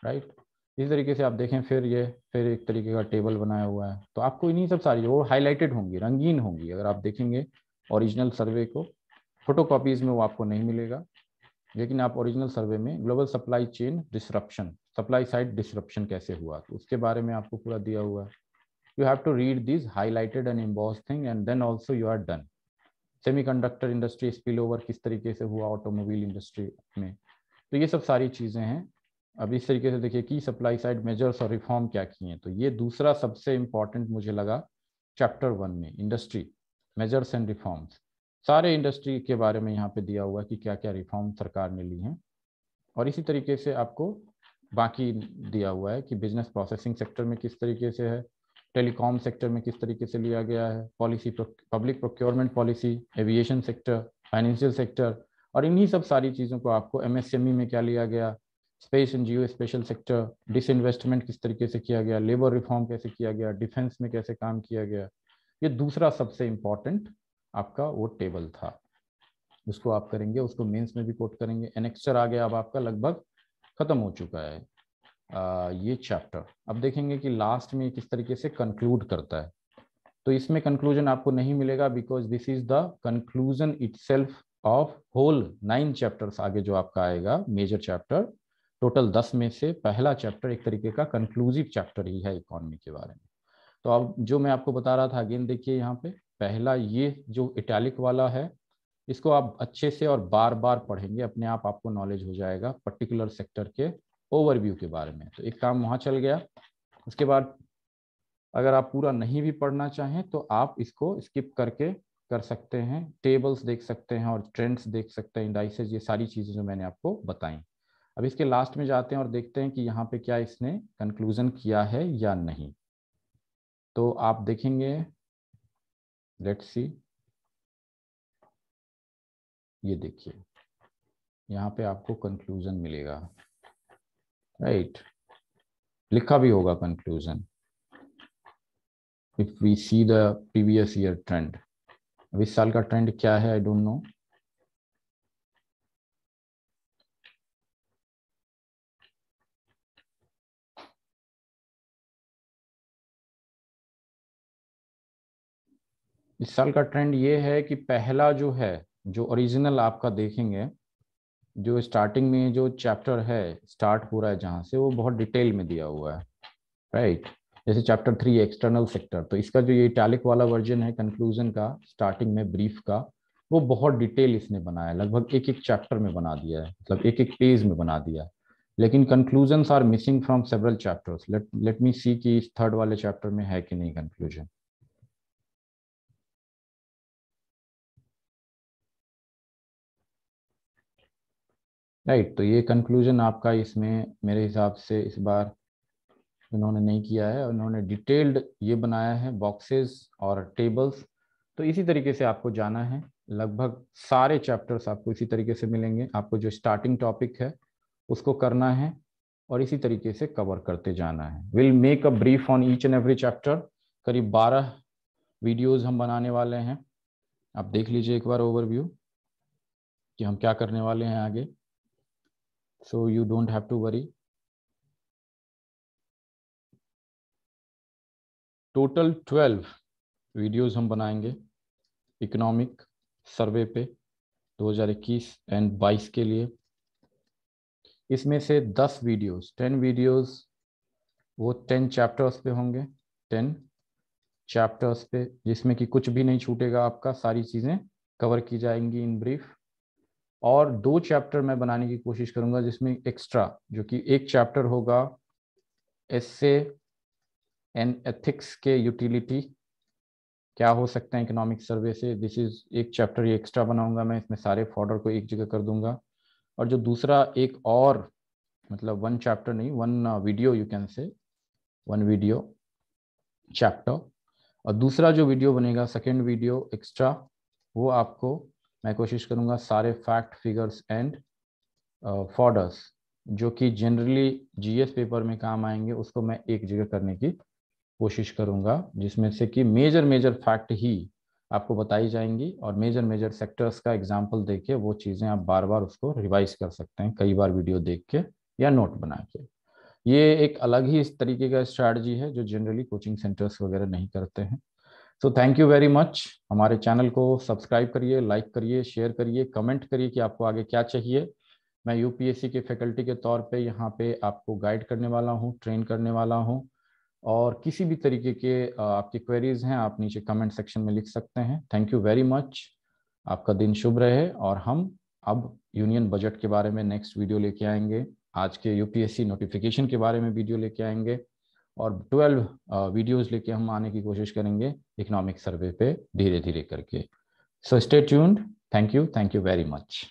Speaker 1: राइट। इस तरीके से आप देखें, फिर एक तरीके का टेबल बनाया हुआ है। तो आपको इन्हीं सब सारी वो हाईलाइटेड होंगी, रंगीन होंगी। अगर आप देखेंगे ओरिजिनल सर्वे को, फोटो कॉपीज में वो आपको नहीं मिलेगा, लेकिन आप ओरिजिनल सर्वे में global supply chain disruption, supply side disruption कैसे हुआ, तो उसके बारे में आपको पूरा दिया हुआ है। You have to read these highlighted and embossed thing and then also you are done. Semiconductor industry spill over किस तरीके से हुआ ऑटोमोबाइल इंडस्ट्री में, तो ये सब सारी चीज़ें हैं। अब इस तरीके से देखिए कि सप्लाई साइड मेजर्स और रिफॉर्म क्या किए हैं, तो ये दूसरा सबसे इंपॉर्टेंट मुझे लगा चैप्टर 1 में, इंडस्ट्री मेजर्स एंड रिफॉर्म्स। सारे इंडस्ट्री के बारे में यहाँ पे दिया हुआ है कि क्या क्या रिफॉर्म सरकार ने ली हैं। और इसी तरीके से आपको बाकी दिया हुआ है कि बिजनेस प्रोसेसिंग सेक्टर में किस तरीके से है, टेलीकॉम सेक्टर में किस तरीके से लिया गया है, policy public procurement policy, aviation sector, financial sector, और इन्हीं सब सारी चीज़ों को आपको एमएसएमई में क्या लिया गया, space and Jio special sector, disinvestment किस तरीके से किया गया, लेबर रिफॉर्म कैसे किया गया, डिफेंस में कैसे काम किया गया। ये दूसरा सबसे इम्पॉर्टेंट आपका वो टेबल था, उसको आप करेंगे, उसको मेंस में भी कोट करेंगे। एनेक्स्चर आ गया, अब आपका लगभग खत्म हो चुका है ये चैप्टर। अब देखेंगे कि लास्ट में किस तरीके से कंक्लूड करता है। तो इसमें कंक्लूजन आपको नहीं मिलेगा, because this is the conclusion itself of whole 9 chapters. आगे जो आपका आएगा मेजर चैप्टर, टोटल 10 में से पहला चैप्टर एक तरीके का कंक्लूसिव चैप्टर ही है इकोनॉमी के बारे में। तो अब जो मैं आपको बता रहा था, अगेन देखिए यहाँ पे पहला ये जो इटैलिक वाला है, इसको आप अच्छे से और बार बार पढ़ेंगे, अपने आप आपको नॉलेज हो जाएगा पर्टिकुलर सेक्टर के ओवरव्यू के बारे में। तो एक काम वहाँ चल गया। उसके बाद अगर आप पूरा नहीं भी पढ़ना चाहें तो आप इसको स्किप करके कर सकते हैं, टेबल्स देख सकते हैं और ट्रेंड्स देख सकते हैं, इंडाइसेस, ये सारी चीज़ें जो मैंने आपको बताई। अब इसके लास्ट में जाते हैं और देखते हैं कि यहाँ पे क्या इसने कंक्लूजन किया है या नहीं। तो आप देखेंगे, लेट्स सी, ये देखिए यहाँ पे आपको कंक्लूजन मिलेगा, राइट, लिखा भी होगा conclusion. If we see the previous year trend, अब इस साल का ट्रेंड क्या है आई डोंट नो। इस साल का ट्रेंड ये है कि पहला जो है, जो ओरिजिनल आपका देखेंगे, जो स्टार्टिंग में जो चैप्टर है स्टार्ट हो रहा है जहाँ से, वो बहुत डिटेल में दिया हुआ है, राइट। जैसे चैप्टर 3 एक्सटर्नल सेक्टर, तो इसका जो ये इटैलिक वाला वर्जन है कंक्लूजन का, स्टार्टिंग में ब्रीफ का, वो बहुत डिटेल इसने बनाया है, लगभग एक एक चैप्टर में बना दिया है, मतलब एक एक पेज में बना दिया है। लेकिन conclusions are missing from several chapters. Let me see कि इस थर्ड वाले चैप्टर में है कि नहीं कंक्लूजन। राइट, तो ये कंक्लूजन आपका इसमें मेरे हिसाब से इस बार इन्होंने नहीं किया है, उन्होंने डिटेल्ड ये बनाया है बॉक्सेस और टेबल्स। तो इसी तरीके से आपको जाना है, लगभग सारे चैप्टर्स आपको इसी तरीके से मिलेंगे। आपको जो स्टार्टिंग टॉपिक है उसको करना है और इसी तरीके से कवर करते जाना है। Will make a brief on each and every chapter. करीब 12 वीडियोस हम बनाने वाले हैं। आप देख लीजिए एक बार ओवरव्यू कि हम क्या करने वाले हैं आगे, so you don't have to worry. Total 12 videos हम बनाएंगे इकोनॉमिक सर्वे पे 2021 एंड 22 के लिए। इसमें से 10 वीडियोस, 10 वीडियोस वो 10 चैप्टर्स पे होंगे, 10 चैप्टर्स पे, जिसमें कि कुछ भी नहीं छूटेगा आपका, सारी चीज़ें कवर की जाएंगी इन ब्रीफ। और 2 चैप्टर मैं बनाने की कोशिश करूंगा जिसमें एक्स्ट्रा, जो कि एक चैप्टर होगा एसे एंड एथिक्स के यूटिलिटी, क्या हो सकता है इकोनॉमिक सर्वे से, दिस इज एक चैप्टर ये एक्स्ट्रा बनाऊंगा मैं, इसमें सारे फॉर्डर को एक जगह कर दूंगा। और जो दूसरा एक और, मतलब 1 चैप्टर नहीं, 1 video you can say, 1 video chapter, और दूसरा जो वीडियो बनेगा सेकेंड वीडियो एक्स्ट्रा, वो आपको मैं कोशिश करूंगा सारे फैक्ट फिगर्स एंड फॉर्डर्स जो कि जनरली जीएस पेपर में काम आएंगे, उसको मैं एक जगह करने की कोशिश करूंगा, जिसमें से कि मेजर मेजर फैक्ट ही आपको बताई जाएंगी और मेजर मेजर सेक्टर्स का एग्जांपल देके वो चीज़ें आप बार बार उसको रिवाइज कर सकते हैं, कई बार वीडियो देख के या नोट बना के। ये एक अलग ही इस तरीके का स्ट्रैटेजी है जो जनरली कोचिंग सेंटर्स वगैरह नहीं करते हैं। So thank you very much. हमारे चैनल को सब्सक्राइब करिए, लाइक करिए, शेयर करिए, कमेंट करिए कि आपको आगे क्या चाहिए। मैं यूपीएससी के फैकल्टी के तौर पे यहाँ पे आपको गाइड करने वाला हूँ, ट्रेन करने वाला हूँ। और किसी भी तरीके के आपकी क्वेरीज हैं आप नीचे कमेंट सेक्शन में लिख सकते हैं। Thank you very much. आपका दिन शुभ रहे। और हम अब यूनियन बजट के बारे में नेक्स्ट वीडियो लेके आएंगे, आज के यूपीएससी नोटिफिकेशन के बारे में वीडियो लेके आएंगे, और 12 वीडियोस लेके हम आने की कोशिश करेंगे इकोनॉमिक सर्वे पे धीरे धीरे करके। So stay tuned. Thank you very much.